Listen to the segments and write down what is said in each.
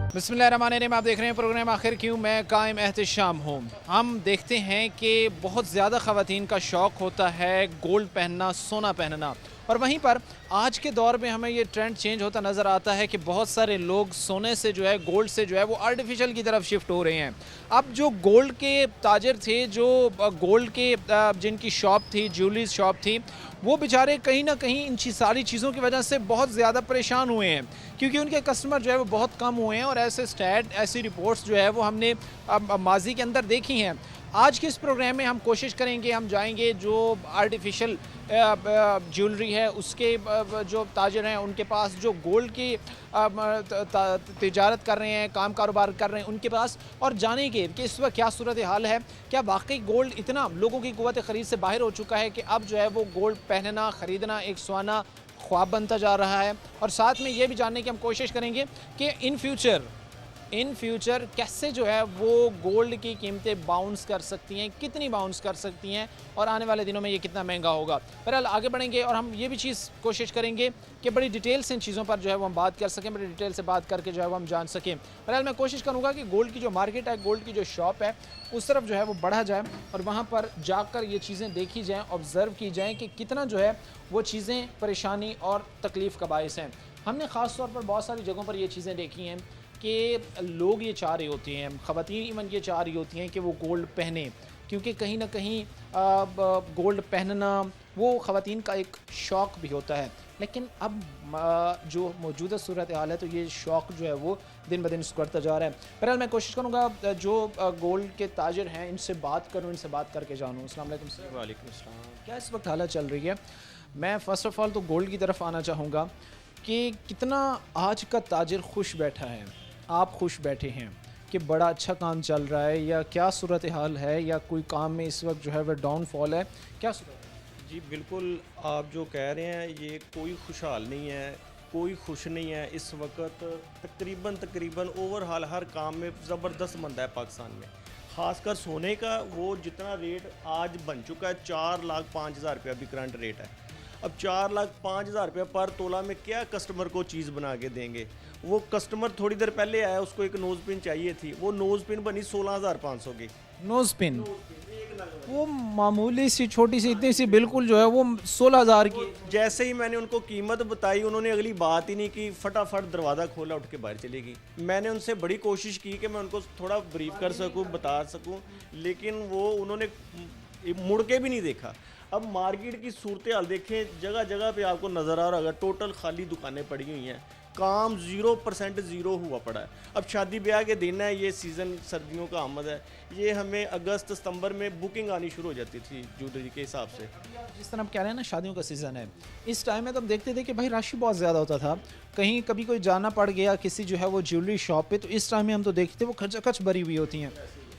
बिस्मिल्लाहिर्रहमानिर्रहीम। आप देख रहे हैं प्रोग्राम आखिर क्यों, मैं कायम एहतिशाम हूँ। हम देखते हैं कि बहुत ज़्यादा ख़वातीन का शौक़ होता है गोल्ड पहनना, सोना पहनना, और वहीं पर आज के दौर में हमें ये ट्रेंड चेंज होता नज़र आता है कि बहुत सारे लोग सोने से जो है, गोल्ड से जो है वो आर्टिफिशियल की तरफ शिफ्ट हो रहे हैं। अब जो गोल्ड के ताजर थे, जो गोल्ड के जिनकी शॉप थी, ज्वेलरीज शॉप थी, वो बेचारे कहीं ना कहीं इन सारी चीज़ों की वजह से बहुत ज़्यादा परेशान हुए हैं, क्योंकि उनके कस्टमर जो है वो बहुत कम हुए हैं। और ऐसे स्टैट, ऐसी रिपोर्ट्स जो है वो हमने माजी के अंदर देखी हैं। आज के इस प्रोग्राम में हम कोशिश करेंगे, हम जाएंगे जो आर्टिफिशियल ज्वेलरी है उसके जो ताजर हैं उनके पास, जो गोल्ड की तिजारत कर रहे हैं, काम कारोबार कर रहे हैं उनके पास, और जानेंगे कि इस वक्त क्या सूरत हाल है। क्या वाकई गोल्ड इतना लोगों की कुव्वत ख़रीद से बाहर हो चुका है कि अब जो है वो गोल्ड पहनना, ख़रीदना एक सुहाना ख्वाब बनता जा रहा है। और साथ में ये भी जानने की हम कोशिश करेंगे कि इन फ्यूचर कैसे जो है वो गोल्ड की कीमतें बाउंस कर सकती हैं, कितनी बाउंस कर सकती हैं, और आने वाले दिनों में ये कितना महंगा होगा। बहरहाल आगे बढ़ेंगे और हम ये भी चीज़ कोशिश करेंगे कि बड़ी डिटेल से इन चीज़ों पर जो है वो हम बात कर सकें, बड़ी डिटेल से बात करके जो है वो हम जान सकें। बहरहाल मैं कोशिश करूँगा कि गोल्ड की जो मार्केट है, गोल्ड की जो शॉप है, उस तरफ जो है वो बढ़ा जाए और वहाँ पर जाकर ये चीज़ें देखी जाएँ, ऑब्ज़र्व की जाएँ कि कितना जो है वो चीज़ें परेशानी और तकलीफ़ का बायस हैं। हमने ख़ास तौर पर बहुत सारी जगहों पर ये चीज़ें देखी हैं कि लोग ये चाह रहे होते हैं, ख़वातीन इवन ये चाह रही होती हैं कि वो गोल्ड पहने, क्योंकि कहीं ना कहीं गोल्ड पहनना वो ख़वातीन का एक शौक़ भी होता है। लेकिन अब जो मौजूदा सूरत हाल है, तो ये शौक़ जो है वो दिन ब दिन बढ़ता जा रहा है। बहरहाल मैं कोशिश करूँगा जो गोल्ड के ताजर हैं इनसे बात करूँ, इनसे बात करके जानूँ। अस्सलाम वालेकुम सर। वालेकुम अस्सलाम। क्या इस वक्त हालत चल रही है? मैं फ़र्स्ट ऑफ़ ऑल तो गोल्ड की तरफ आना चाहूँगा कि कितना आज का ताजर खुश बैठा है, आप खुश बैठे हैं कि बड़ा अच्छा काम चल रहा है, या क्या सूरत हाल है, या कोई काम में इस वक्त जो है वह डाउनफॉल है, क्या सूरत है? जी बिल्कुल, आप जो कह रहे हैं ये कोई खुशहाल नहीं है, कोई खुश नहीं है। इस वक्त तकरीबन ओवरहाल हर काम में ज़बरदस्त मंदा है पाकिस्तान में। ख़ासकर सोने का वो जितना रेट आज बन चुका है, 4,05,000 रुपया अभी करंट रेट है। अब 4,05,000 रुपया पर तोला में क्या कस्टमर को चीज़ बना के देंगे? वो कस्टमर थोड़ी देर पहले आया, उसको एक नोज़ पिन चाहिए थी, वो नोज़ पिन बनी 16,500 की। नोज़ पिन वो मामूली सी, छोटी सी, इतनी सी, बिल्कुल जो है वो 16,000 की। जैसे ही मैंने उनको कीमत बताई, उन्होंने अगली बात ही नहीं की, फटाफट दरवाज़ा खोला, उठ के बाहर चली गई। मैंने उनसे बड़ी कोशिश की कि मैं उनको थोड़ा ब्रीफ कर सकूं, बता सकूं, लेकिन वो उन्होंने मुड़ के भी नहीं देखा। अब मार्केट की सूरत हाल देखें, जगह जगह पे आपको नज़र आ रहा होगा, टोटल खाली दुकानें पड़ी हुई हैं, काम 0% ज़ीरो हुआ पड़ा है। अब शादी ब्याह के दिन है, ये सीज़न सर्दियों का आमद है, ये हमें अगस्त सितंबर में बुकिंग आनी शुरू हो जाती थी ज्वेलरी के हिसाब से। जिस तरह आप कह रहे हैं ना, शादियों का सीज़न है, इस टाइम में तो हम देखते थे कि भाई रश बहुत ज़्यादा होता था। कहीं कभी कोई जाना पड़ गया किसी जो है वो ज्वेलरी शॉप पे, तो इस टाइम में हम तो देखते वो खचाखच भरी हुई होती हैं।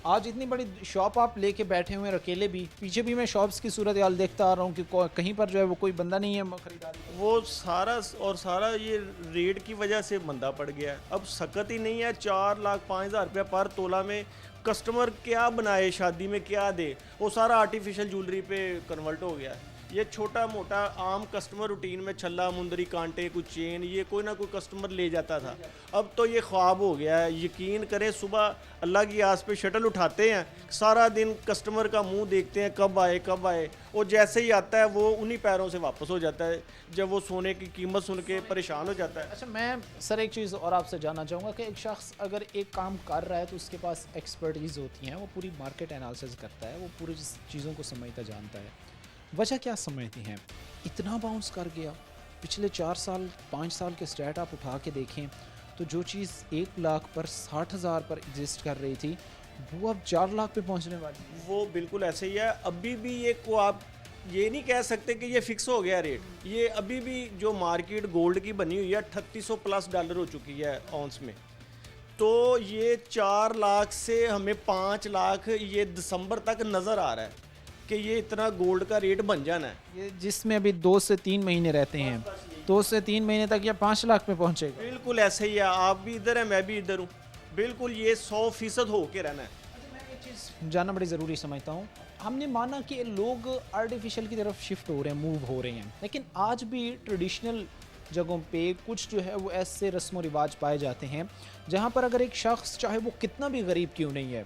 आज इतनी बड़ी शॉप आप लेके बैठे हुए हैं अकेले भी, पीछे भी मैं शॉप्स की सूरत हाल देखता आ रहा हूँ कि कहीं पर जो है वो कोई बंदा नहीं है खरीदारी। वो सारा ये रेट की वजह से मंदा पड़ गया है। अब सकत ही नहीं है, 4,05,000 रुपया पर तोला में कस्टमर क्या बनाए, शादी में क्या दे, वो सारा आर्टिफिशियल ज्वेलरी पे कन्वर्ट हो गया है। ये छोटा मोटा आम कस्टमर रूटीन में छल्ला, मुंदरी, कांटे, कुछ चेन, ये कोई ना कोई कस्टमर ले जाता था। अब तो ये ख्वाब हो गया है। यकीन करें, सुबह अल्लाह की आस पे शटल उठाते हैं, सारा दिन कस्टमर का मुंह देखते हैं, कब आए कब आए। और जैसे ही आता है वो उन्हीं पैरों से वापस हो जाता है, जब वो सोने की कीमत सुन के परेशान हो जाता है। अच्छा, मैं सर एक चीज़ और आपसे जानना चाहूँगा कि एक शख्स अगर एक काम कर रहा है तो उसके पास एक्सपर्टीज़ होती हैं, वो पूरी मार्केट एनालिसिस करता है, वो पूरी चीज़ों को समझता जानता है। वजह क्या समझती हैं इतना बाउंस कर गया? पिछले 4 साल 5 साल के स्टैट आप उठा के देखें तो जो चीज़ 1 लाख पर 60,000 पर एग्जिस्ट कर रही थी, वो अब 4 लाख पे पहुंचने वाली है। वो बिल्कुल ऐसे ही है। अभी भी ये को आप ये नहीं कह सकते कि ये फिक्स हो गया रेट। ये अभी भी जो मार्केट गोल्ड की बनी हुई है, $3,800+ हो चुकी है औंस में। तो ये 4 लाख से हमें 5 लाख ये दिसंबर तक नज़र आ रहा है कि ये इतना गोल्ड का रेट बन जाना है। ये जिसमें अभी 2 से 3 महीने रहते हैं, 2 से 3 महीने तक या 5 लाख पे पहुंचेगा। बिल्कुल ऐसे ही है। आप भी इधर है, मैं भी इधर हूँ। बिल्कुल ये 100% हो के रहना है। मैं एक चीज़ जानना बड़ी ज़रूरी समझता हूँ। हमने माना कि लोग आर्टिफिशियल की तरफ शिफ्ट हो रहे हैं, मूव हो रहे हैं, लेकिन आज भी ट्रेडिशनल जगहों पे कुछ जो है वो ऐसे रस्म व रिवाज पाए जाते हैं जहाँ पर अगर एक शख्स चाहे वो कितना भी गरीब क्यों नहीं है,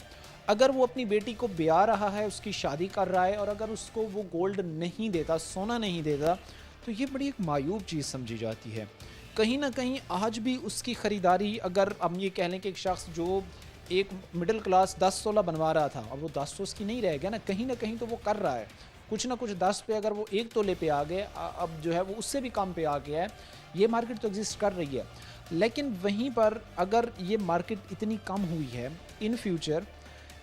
अगर वो अपनी बेटी को ब्याह रहा है, उसकी शादी कर रहा है और अगर उसको वो गोल्ड नहीं देता, सोना नहीं देता, तो ये बड़ी एक मायूब चीज़ समझी जाती है। कहीं ना कहीं आज भी उसकी ख़रीदारी, अगर हम ये कह लें कि एक शख्स जो एक मिडिल क्लास 10-16 बनवा रहा था और वो 10 तो उसकी नहीं रह गया ना कहीं तो वो कर रहा है कुछ ना कुछ 10 पे, अगर वो 1 तोले पे आ गए, अब जो है वो उससे भी कम पे आ गया है। ये मार्केट तो एग्जिस्ट कर रही है, लेकिन वहीं पर अगर ये मार्केट इतनी कम हुई है, इन फ्यूचर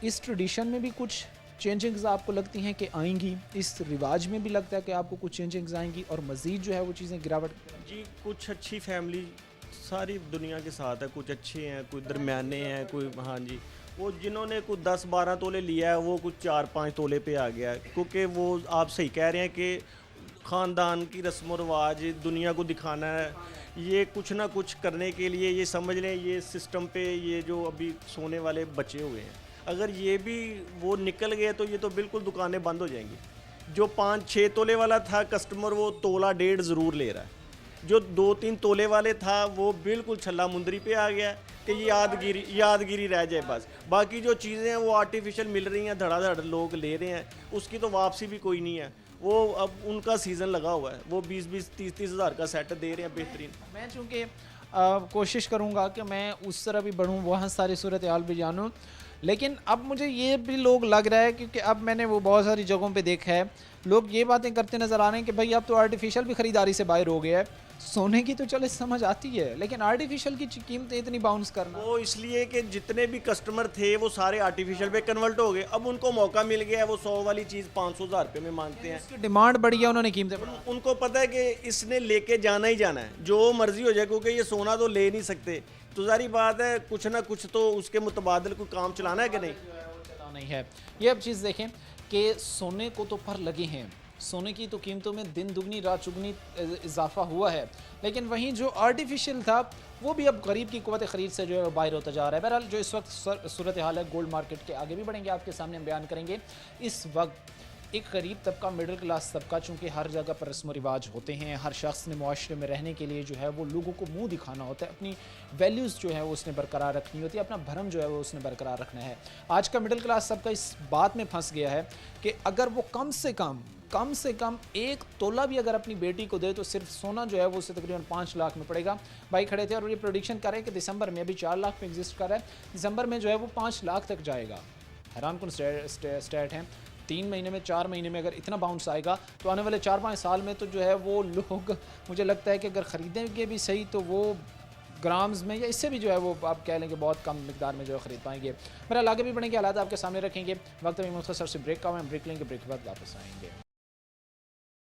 इस ट्रेडिशन में भी कुछ चेंजिंग्स आपको लगती हैं कि आएंगी, इस रिवाज में भी लगता है कि आपको कुछ चेंजिंग्स आएंगी और मज़ीद जो है वो चीज़ें गिरावट? जी, कुछ अच्छी फैमिली सारी दुनिया के साथ है, कुछ अच्छे हैं, कुछ दरमियाने हैं, कोई, हाँ जी, वो जिन्होंने कुछ 10-12 तोले लिया है वो कुछ 4-5 तोले पे आ गया है, क्योंकि वो आप सही कह रहे हैं कि ख़ानदान की रस्म व रवाज दुनिया को दिखाना है, ये कुछ ना कुछ करने के लिए, ये समझ लें ये सिस्टम पे ये जो अभी सोने वाले बचे हुए हैं, अगर ये भी वो निकल गए तो ये तो बिल्कुल दुकानें बंद हो जाएंगी। जो 5-6 तोले वाला था कस्टमर वो तोला डेढ़ ज़रूर ले रहा है, जो 2-3 तोले वाले था वो बिल्कुल छल्ला मुंदरी पे आ गया कि ये यादगिरी रह जाए बस। बाकी जो चीज़ें हैं वो आर्टिफिशियल मिल रही हैं, धड़ाधड़ लोग ले रहे हैं, उसकी तो वापसी भी कोई नहीं है। वो अब उनका सीज़न लगा हुआ है, वो 20-20 30-30 हज़ार का सेट दे रहे हैं बेहतरीन। मैं चूँकि कोशिश करूँगा कि मैं उस तरह भी बढ़ूँ, वहाँ सारी सूरत हाल भी जानूँ, लेकिन अब मुझे ये भी लोग लग रहा है क्योंकि अब मैंने वो बहुत सारी जगहों पे देखा है, लोग ये बातें करते नज़र आ रहे हैं कि भाई अब तो आर्टिफिशियल भी ख़रीदारी से बाहर हो गया है। सोने की तो चले समझ आती है, लेकिन आर्टिफिशियल की कीमतें इतनी बाउंस करना, वो इसलिए कि जितने भी कस्टमर थे वो सारे आर्टिफिशियल पे कन्वर्ट हो गए, अब उनको मौका मिल गया है, वो 100 वाली चीज़ 500,000 रुपये में मांगते हैं। इसकी डिमांड बढ़ी है, उन्होंने कीमतें बढ़ा। उनको पता है कि इसने लेके जाना ही जाना है, जो मर्जी हो जाए, क्योंकि ये सोना तो ले नहीं सकते, तो जारी बात है कुछ ना कुछ तो उसके मुतबादल कोई काम चलाना है कि नहीं। नहीं है ये। अब चीज़ देखें कि सोने को तो पर लगे हैं, सोने की तो कीमतों में दिन दुगनी रात चुगनी इजाफा हुआ है, लेकिन वहीं जो आर्टिफिशियल था वो भी अब गरीब की कुव्वत ख़रीद से जो है बाहर होता जा रहा है। बहरहाल जो इस वक्त सूरत हाल है गोल्ड मार्केट के, आगे भी बढ़ेंगे, आपके सामने हम बयान करेंगे। इस वक्त एक गरीब तबका, मिडिल क्लास तबका, चूँकि हर जगह पर रस्म रिवाज होते हैं, हर शख्स ने मुआशरे में रहने के लिए जो है वो लोगों को मुंह दिखाना होता है, अपनी वैल्यूज़ जो है वो उसने बरकरार रखनी होती है, अपना भरम जो है वो उसने बरकरार रखना है। आज का मिडिल क्लास तबका इस बात में फंस गया है कि अगर वो कम से कम 1 तोला भी अगर अपनी बेटी को दे तो सिर्फ सोना जो है वो उसे तकरीबन 5 लाख में पड़ेगा। भाई खड़े थे और ये प्रोडिक्शन कर रहे हैं कि दिसंबर में, अभी 4 लाख पे एग्जिस्ट कर रहा है, दिसंबर में जो है वो 5 लाख तक जाएगा। हैरानकुन स्टेट है। 3 महीने में, 4 महीने में अगर इतना बाउंस आएगा तो आने वाले 4-5 साल में तो जो है वो लोग, मुझे लगता है कि अगर ख़रीदेंगे भी सही तो वो ग्राम्स में या इससे भी जो है वो आप कह लें कि बहुत कम मिकदार में जो है ख़रीद पाएंगे। मेरा आगे भी बढ़ेंगे, हालात आपके सामने रखेंगे। वक्त में मुख्तसर से ब्रेक का, हम ब्रेक लेंगे, ब्रेक के बाद वापस आएंगे।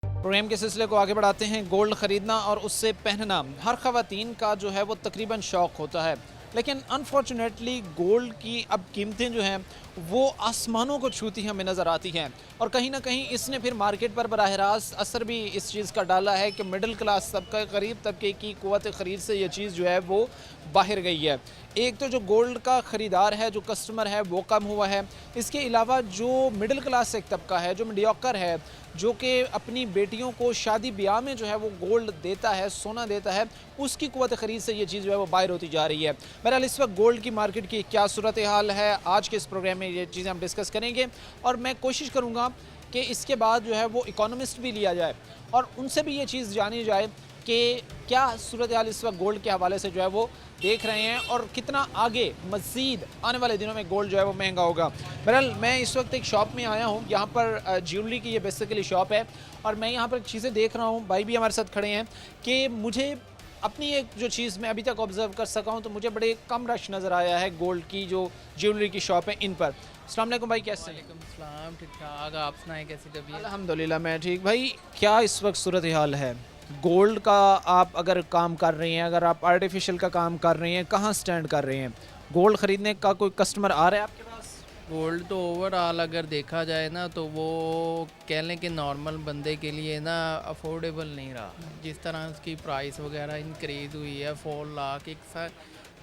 प्रोग्राम के सिलसिले को आगे बढ़ाते हैं। गोल्ड ख़रीदना और उससे पहनना हर ख़वातीन का जो है वो तकरीबन शौक़ होता है, लेकिन अनफॉर्चुनेटली गोल्ड की अब कीमतें जो हैं वो आसमानों को छूती हमें नज़र आती हैं, और कहीं ना कहीं इसने फिर मार्केट पर बराह रास्त असर भी इस चीज़ का डाला है कि मिडिल क्लास तबका, गरीब तबके की कुव्वत ख़रीद से ये चीज़ जो है वो बाहर गई है। एक तो जो गोल्ड का ख़रीदार है, जो कस्टमर है, वो कम हुआ है। इसके अलावा जो मिडिल क्लास एक तबका है, जो मीडियोकर है, जो कि अपनी बेटियों को शादी ब्याह में जो है वो गोल्ड देता है, सोना देता है, उसकी कुव्वत ख़रीद से ये चीज़ जो है वो बाहर होती जा रही है। बहरहाल इस वक्त गोल्ड की मार्केट की क्या सूरत हाल है, आज के इस प्रोग्राम में ये चीज़ें हम डिस्कस करेंगे, और मैं कोशिश करूँगा कि इसके बाद जो है वो इकोनॉमिस्ट भी लिया जाए और उनसे भी ये चीज़ जानी जाए कि क्या सूरत हाल इस वक्त गोल्ड के हवाले से जो है वो देख रहे हैं और कितना आगे मज़ीद आने वाले दिनों में गोल्ड जो है वो महंगा होगा। बहरहाल मैं इस वक्त एक शॉप में आया हूँ, यहाँ पर ज्वेलरी की ये बेसिकली शॉप है, और मैं यहाँ पर चीज़ें देख रहा हूँ, भाई भी हमारे साथ खड़े हैं, कि मुझे अपनी एक जो चीज़ मैं अभी तक ऑब्ज़र्व कर सका हूँ तो मुझे बड़े कम रश नज़र आया है गोल्ड की जो ज्वेलरी की शॉप है इन पर। अस्सलाम वालेकुम भाई, कैसे हैं? वालेकुम सलाम, ठीक ठाक। आप सुनाएं कैसी तबीयत? अल्हम्दुलिल्लाह मैं ठीक। भाई क्या इस वक्त सूरत हाल है गोल्ड का? आप अगर काम कर रहे हैं, अगर आप आर्टिफिशियल का काम कर रहे हैं, कहाँ स्टैंड कर रहे हैं? गोल्ड ख़रीदने का कोई कस्टमर आ रहा है आपके पास? गोल्ड तो ओवरऑल अगर देखा जाए ना तो वो कह लें कि नॉर्मल बंदे के लिए ना अफोर्डेबल नहीं रहा। जिस तरह उसकी प्राइस वगैरह इंक्रीज़ हुई है, 4 लाख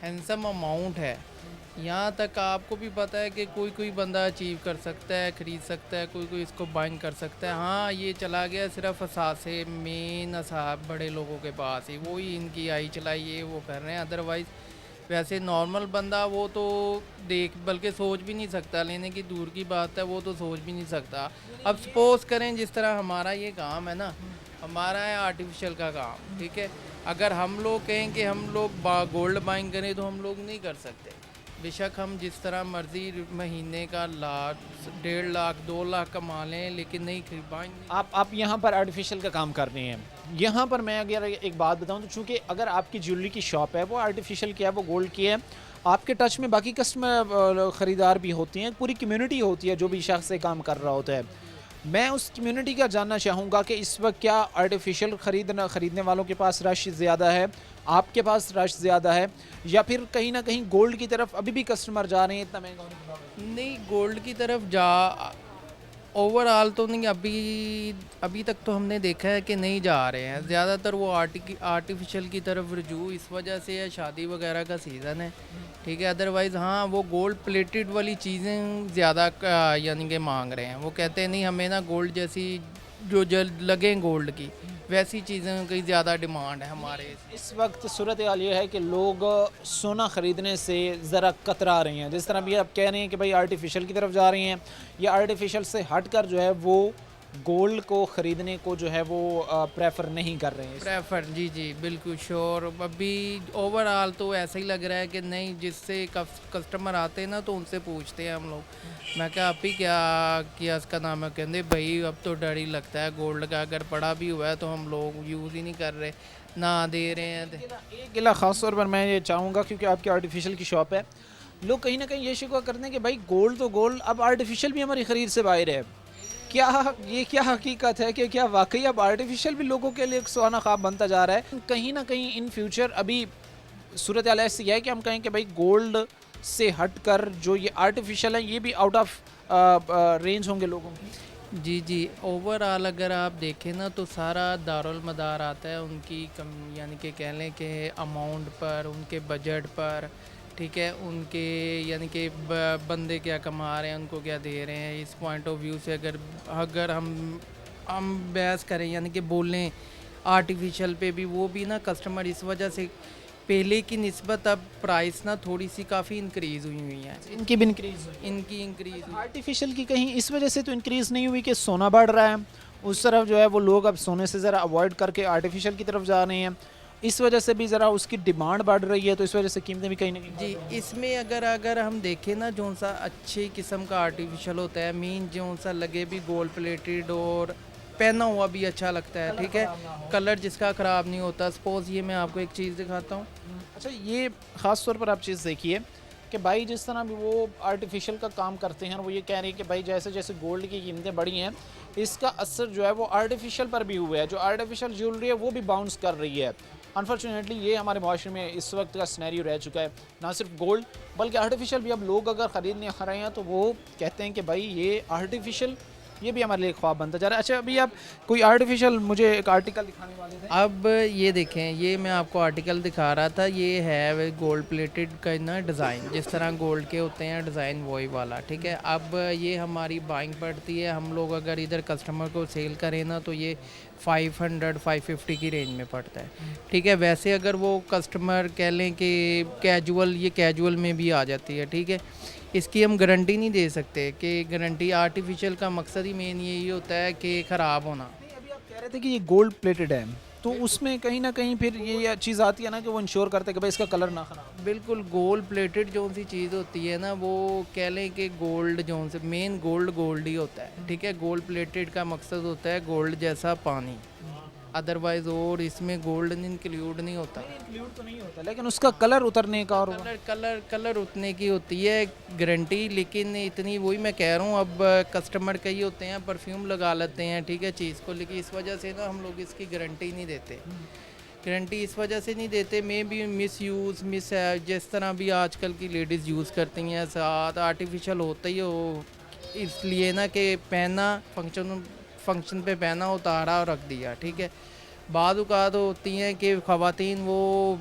हैंडसम अमाउंट है। यहाँ तक आपको भी पता है कि कोई कोई बंदा अचीव कर सकता है, ख़रीद सकता है, कोई कोई इसको बाइंग कर सकता है। हाँ, ये चला गया सिर्फ असासे मेन असाब बड़े लोगों के पास ही, वो ही इनकी आई चलाई ये वो कर रहे हैं। अदरवाइज़ वैसे नॉर्मल बंदा वो तो देख बल्कि सोच भी नहीं सकता, लेने की दूर की बात है, वो तो सोच भी नहीं सकता। अब सपोज़ करें जिस तरह हमारा ये काम है ना, हमारा है आर्टिफिशियल का काम, ठीक है। अगर हम लोग कहें कि हम लोग गोल्ड बाइंग करें तो हम लोग नहीं कर सकते। बेशक हम जिस तरह मर्जी महीने का लाख 1.5 लाख 2 लाख कमा लें, लेकिन नहीं खरीद पाएंगे। आप यहाँ पर आर्टिफिशियल का काम कर रहे हैं। यहाँ पर मैं अगर एक बात बताऊँ तो चूँकि अगर आपकी ज्वेलरी की शॉप है वो आर्टिफिशियल की है, वो गोल्ड की है, आपके टच में बाकी कस्टमर ख़रीदार भी होती हैं, पूरी कम्युनिटी होती है जो भी शख्स से काम कर रहा होता है। मैं उस कम्युनिटी का जानना चाहूँगा कि इस वक्त क्या आर्टिफिशियल ख़रीदने वालों के पास रश ज़्यादा है, आपके पास रश ज़्यादा है, या फिर कहीं ना कहीं गोल्ड की तरफ अभी भी कस्टमर जा रहे हैं इतना महंगा होने के बावजूद? नहीं, गोल्ड की तरफ जा ओवरऑल तो नहीं, अभी तक तो हमने देखा है कि नहीं जा रहे हैं। ज़्यादातर वो आर्टिफिशियल की तरफ रुजू इस वजह से है, शादी वगैरह का सीज़न है, ठीक है। अदरवाइज़ हाँ, वो गोल्ड प्लेटेड वाली चीज़ें ज़्यादा यानी कि मांग रहे हैं। वो कहते हैं नहीं हमें ना गोल्ड जैसी जो लगें गोल्ड की वैसी चीज़ों की ज़्यादा डिमांड है हमारे। इस वक्त सूरत हाल ये है कि लोग सोना ख़रीदने से ज़रा कतरा रहे हैं। जिस तरह भी आप कह रहे हैं कि भाई आर्टिफिशियल की तरफ जा रहे हैं, या आर्टिफिशियल से हट कर जो है वो गोल्ड को ख़रीदने को जो है वो प्रेफर नहीं कर रहे हैं। प्रेफर जी जी बिल्कुल श्योर। अभी ओवरऑल तो ऐसा ही लग रहा है कि नहीं, जिससे कस्टमर आते हैं ना तो उनसे पूछते हैं हम लोग, मैं क्या आप ही क्या इसका नाम है, कहते भाई अब तो डर ही लगता है गोल्ड का, अगर पड़ा भी हुआ है तो हम लोग यूज़ ही नहीं कर रहे, ना दे रहे हैं। एक गिला ख़ास तौर पर मैं ये चाहूँगा, क्योंकि आपकी आर्टिफिशियल की शॉप है, लोग कहीं ना कहीं ये शिकवा करते हैं कि भाई गोल्ड तो गोल्ड, अब आर्टिफिशियल भी हमारी ख़रीद से बाहर है। क्या हकीकत है कि क्या वाकई अब आर्टिफिशियल भी लोगों के लिए एक सुहाना ख्वाब बनता जा रहा है? कहीं ना कहीं इन फ्यूचर अभी सूरत हाल ऐसी है कि हम कहें कि भाई गोल्ड से हट कर जो ये आर्टिफिशियल है ये भी आउट ऑफ रेंज होंगे लोगों की। जी जी, ओवरऑल अगर आप देखें ना तो सारा दारुल मदार आता है उनकी यानी कि कह लें कि अमाउंट पर, उनके बजट पर, ठीक है, उनके यानी कि बंदे क्या कमा रहे हैं, उनको क्या दे रहे हैं। इस पॉइंट ऑफ व्यू से अगर हम बहस करें यानी कि बोलें आर्टिफिशियल पे भी, वो भी ना कस्टमर इस वजह से पहले की निस्बत अब प्राइस ना थोड़ी सी काफ़ी इंक्रीज़ हुई है। इनकी भी इंक्रीज हुई, इनकी इंक्रीज़ हुई। आर्टिफिशियल की कहीं इस वजह से तो इंक्रीज नहीं हुई कि सोना बढ़ रहा है, उस तरफ जो है वो लोग अब सोने से ज़रा अवॉइड करके आर्टिफिशियल की तरफ जा रहे हैं, इस वजह से भी ज़रा उसकी डिमांड बढ़ रही है, तो इस वजह से कीमतें भी कहीं ना कहीं। जी, इसमें अगर हम देखें ना, जो सा अच्छी किस्म का आर्टिफिशियल होता है, मीन जो सा लगे भी गोल्ड प्लेटेड और पहना हुआ भी अच्छा लगता है, ठीक है, कलर जिसका ख़राब नहीं होता। सपोज़ ये मैं आपको एक चीज़ दिखाता हूँ। अच्छा, ये ख़ास तौर पर आप चीज़ देखिए कि भाई जिस तरह भी वो आर्टिफिशियल का काम करते हैं, वो ये कह रहे हैं कि भाई जैसे जैसे गोल्ड की कीमतें बढ़ी हैं, इसका असर जो है वो आर्टिफिशियल पर भी हुआ है। जो आर्टिफिशियल ज्वेलरी है वो भी बाउंस कर रही है। अनफॉर्चुनेटली ये हमारे माशरे में इस वक्त का सिनेरियो रह चुका है। ना सिर्फ गोल्ड बल्कि आर्टिफिशियल भी अब लोग अगर ख़रीदने आ रहे हैं तो वो कहते हैं कि भाई ये आर्टिफिशियल ये भी हमारे लिए ख्वाब बनता जा रहा है। अच्छा, अभी आप कोई आर्टिफिशियल मुझे एक आर्टिकल दिखाने वाले थे। अब ये देखें, ये मैं आपको आर्टिकल दिखा रहा था, ये है गोल्ड प्लेटेड का ना डिज़ाइन, जिस तरह गोल्ड के होते हैं डिज़ाइन वही वाला, ठीक है। अब ये हमारी बाइंग पड़ती है, हम लोग अगर इधर कस्टमर को सेल करें ना तो ये 500-550 की रेंज में पड़ता है, ठीक है। वैसे अगर वो कस्टमर कह लें कि कैजुअल में भी आ जाती है, ठीक है। इसकी हम गारंटी नहीं दे सकते कि गारंटी, आर्टिफिशियल का मकसद ही मेन यही होता है कि ख़राब होना। अभी आप कह रहे थे कि ये गोल्ड प्लेटेड है, तो उसमें कहीं ना कहीं फिर ये चीज़ आती है ना कि वो इंश्योर करते हैं कि भाई इसका कलर ना ख़राब। बिल्कुल, गोल्ड प्लेटेड जो सी चीज़ होती है ना, वो कह लें कि गोल्ड जो से मेन गोल्ड ही होता है, ठीक है। गोल्ड प्लेटेड का मकसद होता है गोल्ड जैसा पानी, अदरवाइज और इसमें गोल्ड इंक्लूड नहीं होता। इंक्लूड तो नहीं होता, लेकिन उसका कलर उतरने का और कलर उतने की होती है गारंटी। लेकिन इतनी वही मैं कह रहा हूँ, अब कस्टमर कई होते हैं परफ्यूम लगा लेते हैं, ठीक है, चीज़ को, लेकिन इस वजह से ना हम लोग इसकी गारंटी नहीं देते। गारंटी इस वजह से नहीं देते, में भी मिस है, जिस तरह भी आजकल की लेडीज़ यूज़ करती हैं, साथ आर्टिफिशियल होता ही हो, इसलिए ना कि पहना फंक्शन पे पहना, उतारा और रख दिया, ठीक है। बाद औक़ात होती हैं कि ख़वातीन वो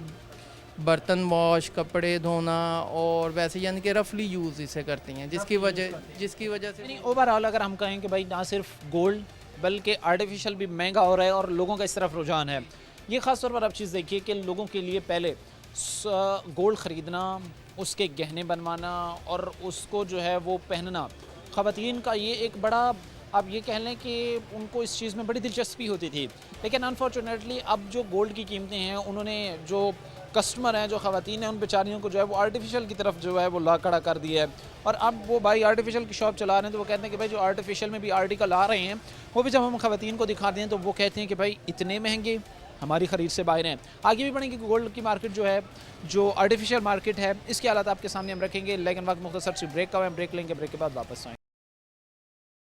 बर्तन वॉश, कपड़े धोना और वैसे यानी कि रफली यूज़ इसे करती हैं, जिसकी वजह से नहीं, ओवरऑल अगर हम कहें कि भाई ना सिर्फ गोल्ड बल्कि आर्टिफिशियल भी महंगा हो रहा है और लोगों का इस तरफ रुझान है। ये ख़ास तौर पर आप चीज़ देखिए कि लोगों के लिए पहले गोल्ड ख़रीदना, उसके गहने बनवाना और उसको जो है वो पहनना, ख़वातीन का ये एक बड़ा, आप ये कह लें कि उनको इस चीज़ में बड़ी दिलचस्पी होती थी। लेकिन अनफॉर्चुनेटली अब जो गोल्ड की कीमतें हैं, उन्होंने जो कस्टमर हैं, जो ख़वातीन हैं, उन बेचारियों को जो है वो आर्टिफिशियल की तरफ जो है वो ला खड़ा कर दिया है। और अब वो भाई आर्टिफिशियल की शॉप चला रहे हैं तो वो कहते हैं कि भाई जो आर्टिफिशियल में भी आर्टिकल आ रहे हैं, वो भी जब हम ख़वातीन को दिखाते हैं तो वो कहते हैं कि भाई इतने महंगे, हमारी ख़रीद से बाहर हैं। आगे भी बढ़ेंगे, गोल्ड की मार्केट जो है, जो आर्टिफिशियल मार्केट है, इसके हालात आपके सामने हम रखेंगे। लेकिन वक्त मुख्तसर सी ब्रेक का है, ब्रेक लेंगे, ब्रेक के बाद वापस आएँ।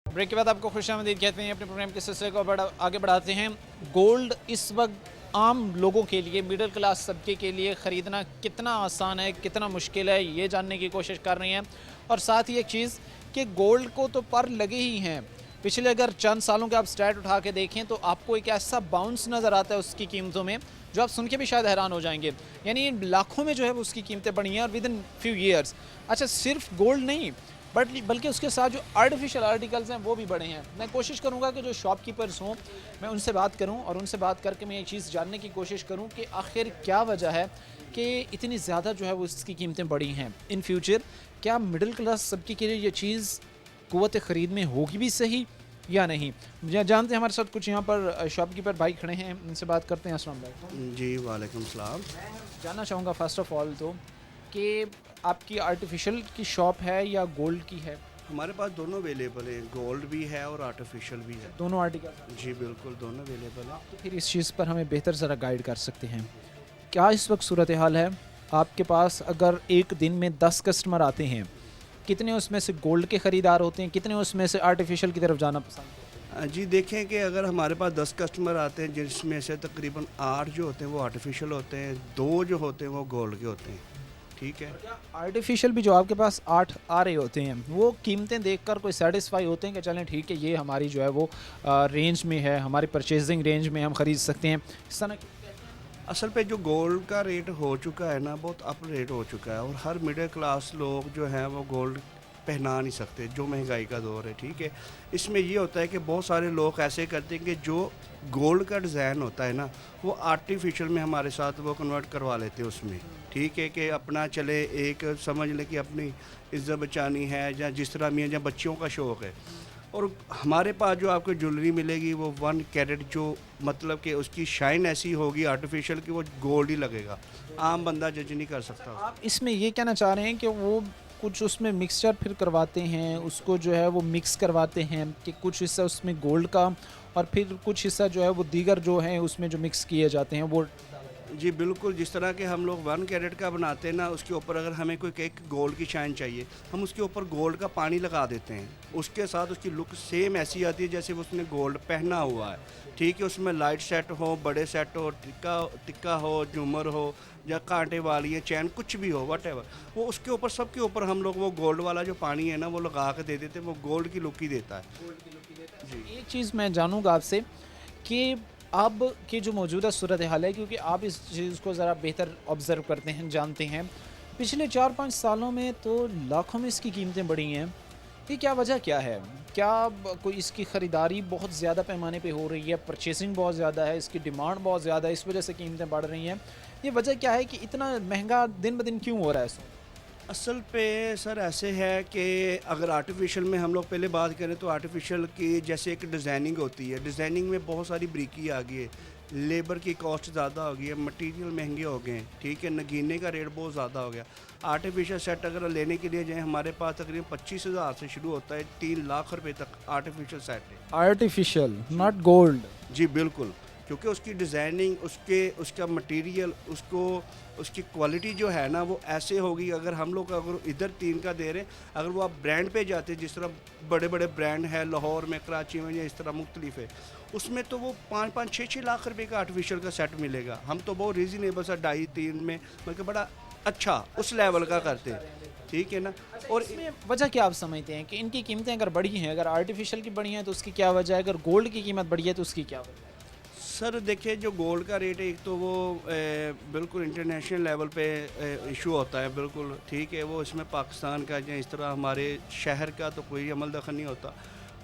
ब्रेक के बाद आपको खुशामदीद कहते हैं। अपने प्रोग्राम के सिलसिले को आगे बढ़ाते हैं। गोल्ड इस वक्त आम लोगों के लिए, मिडिल क्लास तबके के लिए ख़रीदना कितना आसान है, कितना मुश्किल है, ये जानने की कोशिश कर रहे हैं। और साथ ही एक चीज़ कि गोल्ड को तो पर लगे ही हैं। पिछले अगर चंद सालों के आप स्टैट उठा के देखें तो आपको एक ऐसा बाउंस नज़र आता है उसकी कीमतों में, जो आप सुन के भी शायद हैरान हो जाएंगे। यानी लाखों में जो है उसकी कीमतें बढ़ी हैं और विद इन फ्यू ईयर्स। अच्छा, सिर्फ गोल्ड नहीं बल्कि उसके साथ जो आर्टिफिशियल आर्टिकल्स हैं वो भी बढ़े हैं। मैं कोशिश करूंगा कि जो शॉपकीपर्स हों, मैं उनसे बात करूं और उनसे बात करके मैं ये चीज़ जानने की कोशिश करूं कि आखिर क्या वजह है कि इतनी ज़्यादा जो है वो इसकी कीमतें बढ़ी हैं। इन फ्यूचर क्या मिडिल क्लास तबके के लिए ये चीज़ क़ुव्वत ख़रीद में होगी भी सही या नहीं? जानते हैं, हमारे साथ कुछ यहाँ पर शॉपकीपर भाई खड़े हैं, उनसे बात करते हैं। अस्सलाम वालेकुम। जी वालेकुम सलाम। जानना चाहूँगा फ़र्स्ट ऑफ़ ऑल तो कि आपकी आर्टिफिशियल की शॉप है या गोल्ड की है? हमारे पास दोनों अवेलेबल है, गोल्ड भी है और आर्टिफिशियल भी है। दोनों आर्टिकल? जी बिल्कुल, दोनों अवेलेबल है। तो फिर इस चीज़ पर हमें बेहतर ज़रा गाइड कर सकते हैं। क्या इस वक्त सूरत हाल है आपके पास? अगर एक दिन में 10 कस्टमर आते हैं, कितने उसमें से गोल्ड के ख़रीदार होते हैं, कितने उसमें से आर्टिफिशियल की तरफ जाना पसंद करते हैं? जी देखें कि अगर हमारे पास 10 कस्टमर आते हैं, जिसमें से तकरीबन 8 जो होते हैं वो आर्टिफिशियल होते हैं, 2 जो होते हैं वो गोल्ड के होते हैं। ठीक है। क्या आर्टिफिशियल भी जो आपके पास 8 आ रहे होते हैं, वो कीमतें देखकर कोई सेटिस्फाई होते हैं कि चलें ठीक है, ये हमारी जो है वो रेंज में है, हमारी परचेजिंग रेंज में हम ख़रीद सकते हैं, इस तरह की? असल पे जो गोल्ड का रेट हो चुका है ना, बहुत अप रेट हो चुका है और हर मिडिल क्लास लोग जो हैं वो गोल्ड पहना नहीं सकते, जो महंगाई का दौर है। ठीक है। इसमें ये होता है कि बहुत सारे लोग ऐसे करते हैं कि जो गोल्ड का डिज़ाइन होता है ना, वो आर्टिफिशियल में हमारे साथ वो कन्वर्ट करवा लेते हैं उसमें। ठीक है, कि अपना चले एक समझ लें कि अपनी इज्जत बचानी है, या जिस तरह में या बच्चियों का शौक़ है। और हमारे पास जो आपको ज्वेलरी मिलेगी वो 1 कैरेट, जो मतलब कि उसकी शाइन ऐसी होगी आर्टिफिशियल की, वो गोल्ड ही लगेगा, आम बंदा जज नहीं कर सकता। आप इसमें ये कहना चाह रहे हैं कि वो कुछ उसमें मिक्सचर फिर करवाते हैं, उसको जो है वो मिक्स करवाते हैं कि कुछ हिस्सा उसमें गोल्ड का और फिर कुछ हिस्सा जो है वो दीगर जो है उसमें जो मिक्स किए जाते हैं वो? जी बिल्कुल, जिस तरह के हम लोग 1 कैरेट का बनाते हैं ना, उसके ऊपर अगर हमें कोई एक गोल्ड की शाइन चाहिए, हम उसके ऊपर गोल्ड का पानी लगा देते हैं। उसके साथ उसकी लुक सेम ऐसी आती है जैसे उसने गोल्ड पहना हुआ है। ठीक है, उसमें लाइट सेट हो, बड़े सेट हो, टिक्का हो, झूमर हो, या कांटे वाली है, चैन, कुछ भी हो, वटेवर, वो उसके ऊपर सबके ऊपर हम लोग वो गोल्ड वाला जो पानी है ना वो लगा के दे देते हैं, वो गोल्ड की लुक ही देता है। जी, एक चीज़ मैं जानूँगा आपसे कि अब की जो मौजूदा सूरत हाल है, क्योंकि आप इस चीज़ को ज़रा बेहतर ऑब्ज़र्व करते हैं, जानते हैं, पिछले 4-5 सालों में तो लाखों में इसकी कीमतें बढ़ी हैं। ये क्या वजह क्या है? क्या कोई इसकी ख़रीदारी बहुत ज़्यादा पैमाने पे हो रही है, परचेसिंग बहुत ज़्यादा है, इसकी डिमांड बहुत ज़्यादा है, इस वजह से कीमतें बढ़ रही हैं? ये वजह क्या है कि इतना महंगा दिन ब दिन क्यों हो रहा है इसमें? असल पे सर ऐसे है कि अगर आर्टिफिशियल में हम लोग पहले बात करें तो आर्टिफिशियल की जैसे एक डिज़ाइनिंग होती है, डिज़ाइनिंग में बहुत सारी बारीकी आ गई है, लेबर की कॉस्ट ज़्यादा हो गई है, मटेरियल महंगे हो गए हैं। ठीक है, नगीने का रेट बहुत ज़्यादा हो गया। आर्टिफिशियल सेट अगर लेने के लिए जाए, हमारे पास तकरीबन 25,000 से शुरू होता है, 3 लाख रुपए तक आर्टिफिशियल सेट है। Artificial, not gold? जी बिल्कुल, क्योंकि उसकी डिज़ाइनिंग, उसका मटेरियल, उसकी क्वालिटी जो है ना वो ऐसे होगी। अगर हम लोग अगर इधर 3 का दे रहे हैं, अगर वो आप ब्रांड पे जाते हैं, जिस तरह बड़े बड़े ब्रांड है लाहौर में, कराची में, या इस तरह मुख्तलिफ है, उसमें तो वो 5-5, 6-6 लाख रुपए का आर्टिफिशियल का सेट मिलेगा। हम तो बहुत रीज़नेबल सा 2.5-3 में मतलब बड़ा अच्छा उस लेवल का करते हैं। ठीक है ना। और इसमें वजह क्या आप समझते हैं कि इनकी कीमतें अगर बढ़ी हैं, अगर आर्टिफिशियल की बढ़ी हैं तो उसकी क्या वजह है, अगर गोल्ड की कीमत बढ़ी है तो उसकी क्या वजह है? सर देखिए, जो गोल्ड का रेट है, एक तो वो बिल्कुल इंटरनेशनल लेवल पे इशू होता है, बिल्कुल ठीक है। वो इसमें पाकिस्तान का या इस तरह हमारे शहर का तो कोई अमल दखल नहीं होता।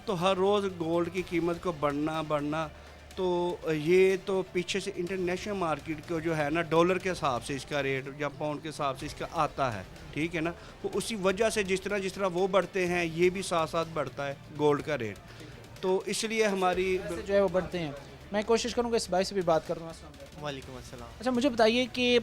तो हर रोज़ गोल्ड की कीमत को बढ़ना तो ये तो पीछे से इंटरनेशनल मार्केट को जो है ना, डॉलर के हिसाब से इसका रेट या पाउंड के हिसाब से इसका आता है, ठीक है ना। तो उसी वजह से जिस तरह वो बढ़ते हैं, ये भी साथ साथ बढ़ता है गोल्ड का रेट। तो इसलिए हमारी पैसे जो है वो बढ़ते हैं। मैं कोशिश करूँगा इस भाई से भी बात करूँगा। वालेकुम अस्सलाम। अच्छा, मुझे बताइए कि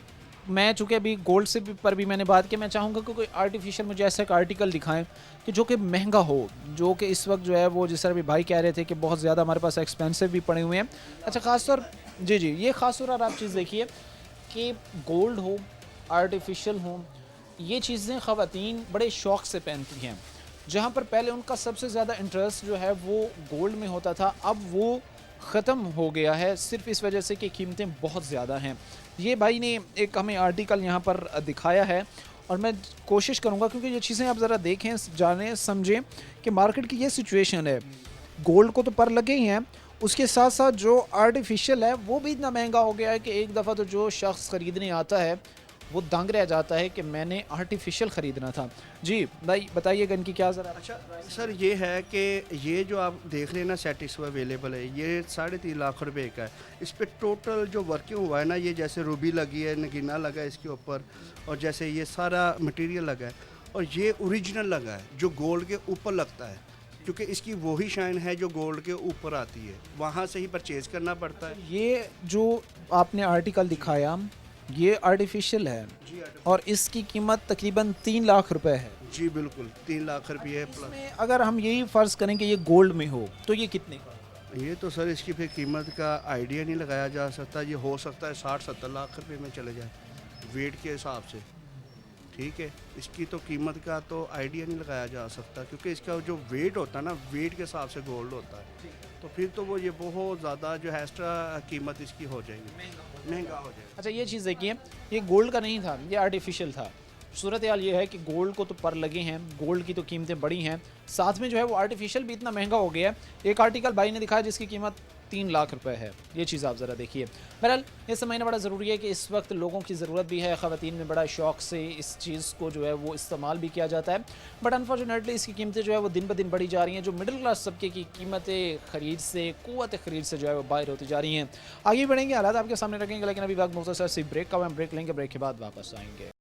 मैं चूँकि अभी गोल्ड से पर भी मैंने बात की, मैं चाहूँगा कि कोई आर्टिफिशियल मुझे ऐसा एक आर्टिकल दिखाएं कि जो कि महंगा हो, जो कि इस वक्त जो है वो, जिस तरह भी भाई कह रहे थे कि बहुत ज़्यादा हमारे पास एक्सपेंसिव भी पड़े हुए हैं। अच्छा, ख़ासतौर जी ये ख़ासतौर और आप चीज़ देखिए कि गोल्ड हो, आर्टिफिशियल हो, ये चीज़ें ख़वातीन बड़े शौक़ से पहनती हैं। जहाँ पर पहले उनका सबसे ज़्यादा इंटरेस्ट जो है वो गोल्ड में होता था, अब वो ख़त्म हो गया है, सिर्फ इस वजह से कि कीमतें बहुत ज़्यादा हैं। ये भाई ने एक हमें आर्टिकल यहाँ पर दिखाया है और मैं कोशिश करूँगा, क्योंकि ये चीज़ें आप ज़रा देखें, जानें, समझें कि मार्केट की ये सिचुएशन है। गोल्ड को तो पर लगे ही हैं, उसके साथ साथ जो आर्टिफिशियल है वो भी इतना महंगा हो गया है कि एक दफ़ा तो जो शख्स ख़रीदने आता है वो दंग रह जाता है कि मैंने आर्टिफिशियल ख़रीदना था। जी भाई बताइएगा इनकी क्या ज़रा। अच्छा सर, ये है कि ये जो आप देख रहे हैं ना सेट इस अवेलेबल है, ये 3.5 लाख रुपए का है। इस पर टोटल जो वर्किंग हुआ है ना, ये जैसे रूबी लगी है, नगीना लगा है इसके ऊपर, और जैसे ये सारा मटेरियल लगा है, और ये ओरिजिनल लगा है जो गोल्ड के ऊपर लगता है, क्योंकि इसकी वही शाइन है जो गोल्ड के ऊपर आती है, वहाँ से ही परचेज़ करना पड़ता है। ये जो आपने आर्टिकल दिखाया ये आर्टिफिशियल है और इसकी कीमत तकरीबन 3 लाख रुपए है। जी बिल्कुल, 3 लाख रुपये प्लस। इसमें अगर हम यही फ़र्ज़ करें कि ये गोल्ड में हो तो ये कितने का? ये तो सर इसकी फिर कीमत का आइडिया नहीं लगाया जा सकता। ये हो सकता है 60-70 लाख रुपए में चले जाए वेट के हिसाब से, ठीक है। इसकी तो कीमत का तो आइडिया नहीं लगाया जा सकता, क्योंकि इसका जो वेट होता है ना, वेट के हिसाब से गोल्ड होता है। तो फिर तो वो ये बहुत ज़्यादा जो है एक्स्ट्रा कीमत इसकी हो जाएगी, महंगा हो जाएगा। अच्छा, ये चीज़ देखिए, ये गोल्ड का नहीं था, ये आर्टिफिशियल था। सूरत हाल ये है कि गोल्ड को तो पर लगे हैं, गोल्ड की तो कीमतें बड़ी हैं, साथ में जो है वो आर्टिफिशियल भी इतना महंगा हो गया है। एक आर्टिकल भाई ने दिखाया जिसकी कीमत 3 लाख रुपए है। ये चीज़ आप ज़रा देखिए। बहरहाल ये समझना बड़ा ज़रूरी है कि इस वक्त लोगों की ज़रूरत भी है, ख़वातीन में बड़ा शौक़ से इस चीज़ को जो है वो इस्तेमाल भी किया जाता है, बट अनफॉर्चुनेटली इसकी कीमतें जो है वो दिन ब दिन बढ़ी जा रही हैं। जो मिडिल क्लास तबके की कीमतें ख़रीद से, क़ुव्वत ख़रीद से जो है वो बाहर होती जा रही हैं। आगे बढ़ेंगे, हालात आपके सामने रखेंगे, लेकिन अभी वक्त मुख्तसर सी ब्रेक का, हम ब्रेक लेंगे, ब्रेक के बाद वापस आएँगे।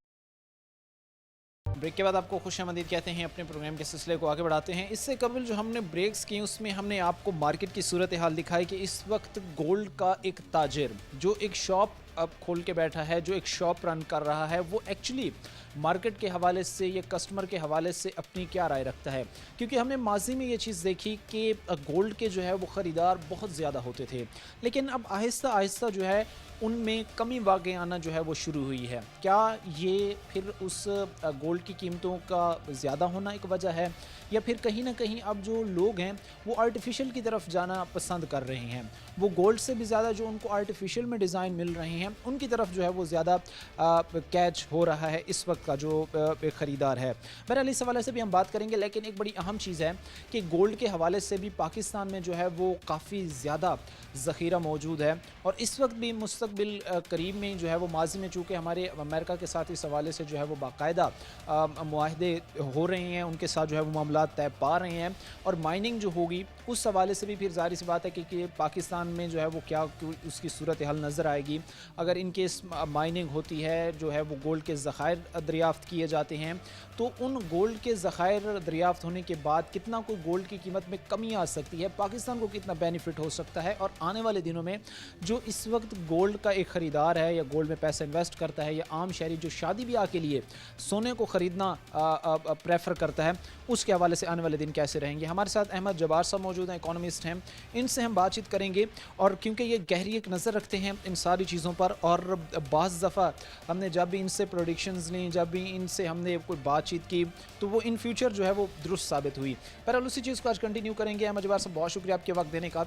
ब्रेक के बाद आपको खुशामदीद कहते हैं, अपने प्रोग्राम के सिलसिले को आगे बढ़ाते हैं। इससे कबल जो हमने ब्रेक्स की उसमें हमने आपको मार्केट की सूरत हाल दिखाई कि इस वक्त गोल्ड का एक ताजिर जो एक शॉप अब खोल के बैठा है, जो एक शॉप रन कर रहा है, वो एक्चुअली मार्केट के हवाले से या कस्टमर के हवाले से अपनी क्या राय रखता है। क्योंकि हमने माजी में ये चीज़ देखी कि गोल्ड के जो है वो ख़रीदार बहुत ज़्यादा होते थे, लेकिन अब आहिस्ता आहिस्ता जो है उनमें कमी वाक़ई आना जो है वो शुरू हुई है। क्या ये फिर उस गोल्ड की कीमतों का ज़्यादा होना एक वजह है, या फिर कहीं ना कहीं अब जो लोग हैं वो आर्टिफिशियल की तरफ जाना पसंद कर रहे हैं, वो गोल्ड से भी ज़्यादा जो उनको आर्टिफिशियल में डिज़ाइन मिल रहे हैं उनकी तरफ जो है वो ज़्यादा कैच हो रहा है इस वक्त का जो ख़रीदार है। बहरहाल इस हवाले से भी हम बात करेंगे, लेकिन एक बड़ी अहम चीज़ है कि गोल्ड के हवाले से भी पाकिस्तान में जो है वो काफ़ी ज़्यादा ज़ख़ीरा मौजूद है, और इस वक्त भी मुस्तक़बिल करीब में जो है वो माजी में चूँकि हमारे अमेरिका के साथ इस हवाले से जो है वो बाकायदा मुआहदे हो रहे हैं, उनके साथ जो है वो मामला तय पा रहे हैं, और माइनिंग जो होगी उस हवाले से भी फिर ज़ाहिर सी बात है कि पाकिस्तान में जो है वो क्या उसकी सूरत हाल नज़र आएगी। अगर इनके माइनिंग होती है, जो है वो गोल्ड के ज़ख़ायर दरियाफ़्त किए जाते हैं, तो उन गोल्ड के ज़ख़ायर दरियाफ़्त होने के बाद कितना कोई गोल्ड की कीमत में कमी आ सकती है, पाकिस्तान को कितना बेनिफिट हो सकता है, और आने वाले दिनों में जो इस वक्त गोल्ड का एक ख़रीदार है या गोल्ड में पैसा इन्वेस्ट करता है, या आम शहरी जो शादी ब्याह के लिए सोने को ख़रीदना प्रेफर करता है, उसके हवाले से आने वाले दिन कैसे रहेंगे। हमारे साथ अहमद जब्बार साहब मौजूद हैं, इकोनॉमिस्ट हैं, इनसे हम बातचीत करेंगे, और क्योंकि ये गहरी एक नज़र रखते हैं इन सारी चीज़ों पर, और बाज़ दफ़ा हमने जब भी इनसे प्रोडिक्शंस ली, जब भी इनसे हमने कोई बातचीत की, तो वो इन फ्यूचर जो है वो दुरुस्त साबित हुई। पर उसी चीज़ को आज कंटिन्यू करेंगे। अहमद जब्बार साहब, बहुत शुक्रिया आपके वक्त देने का।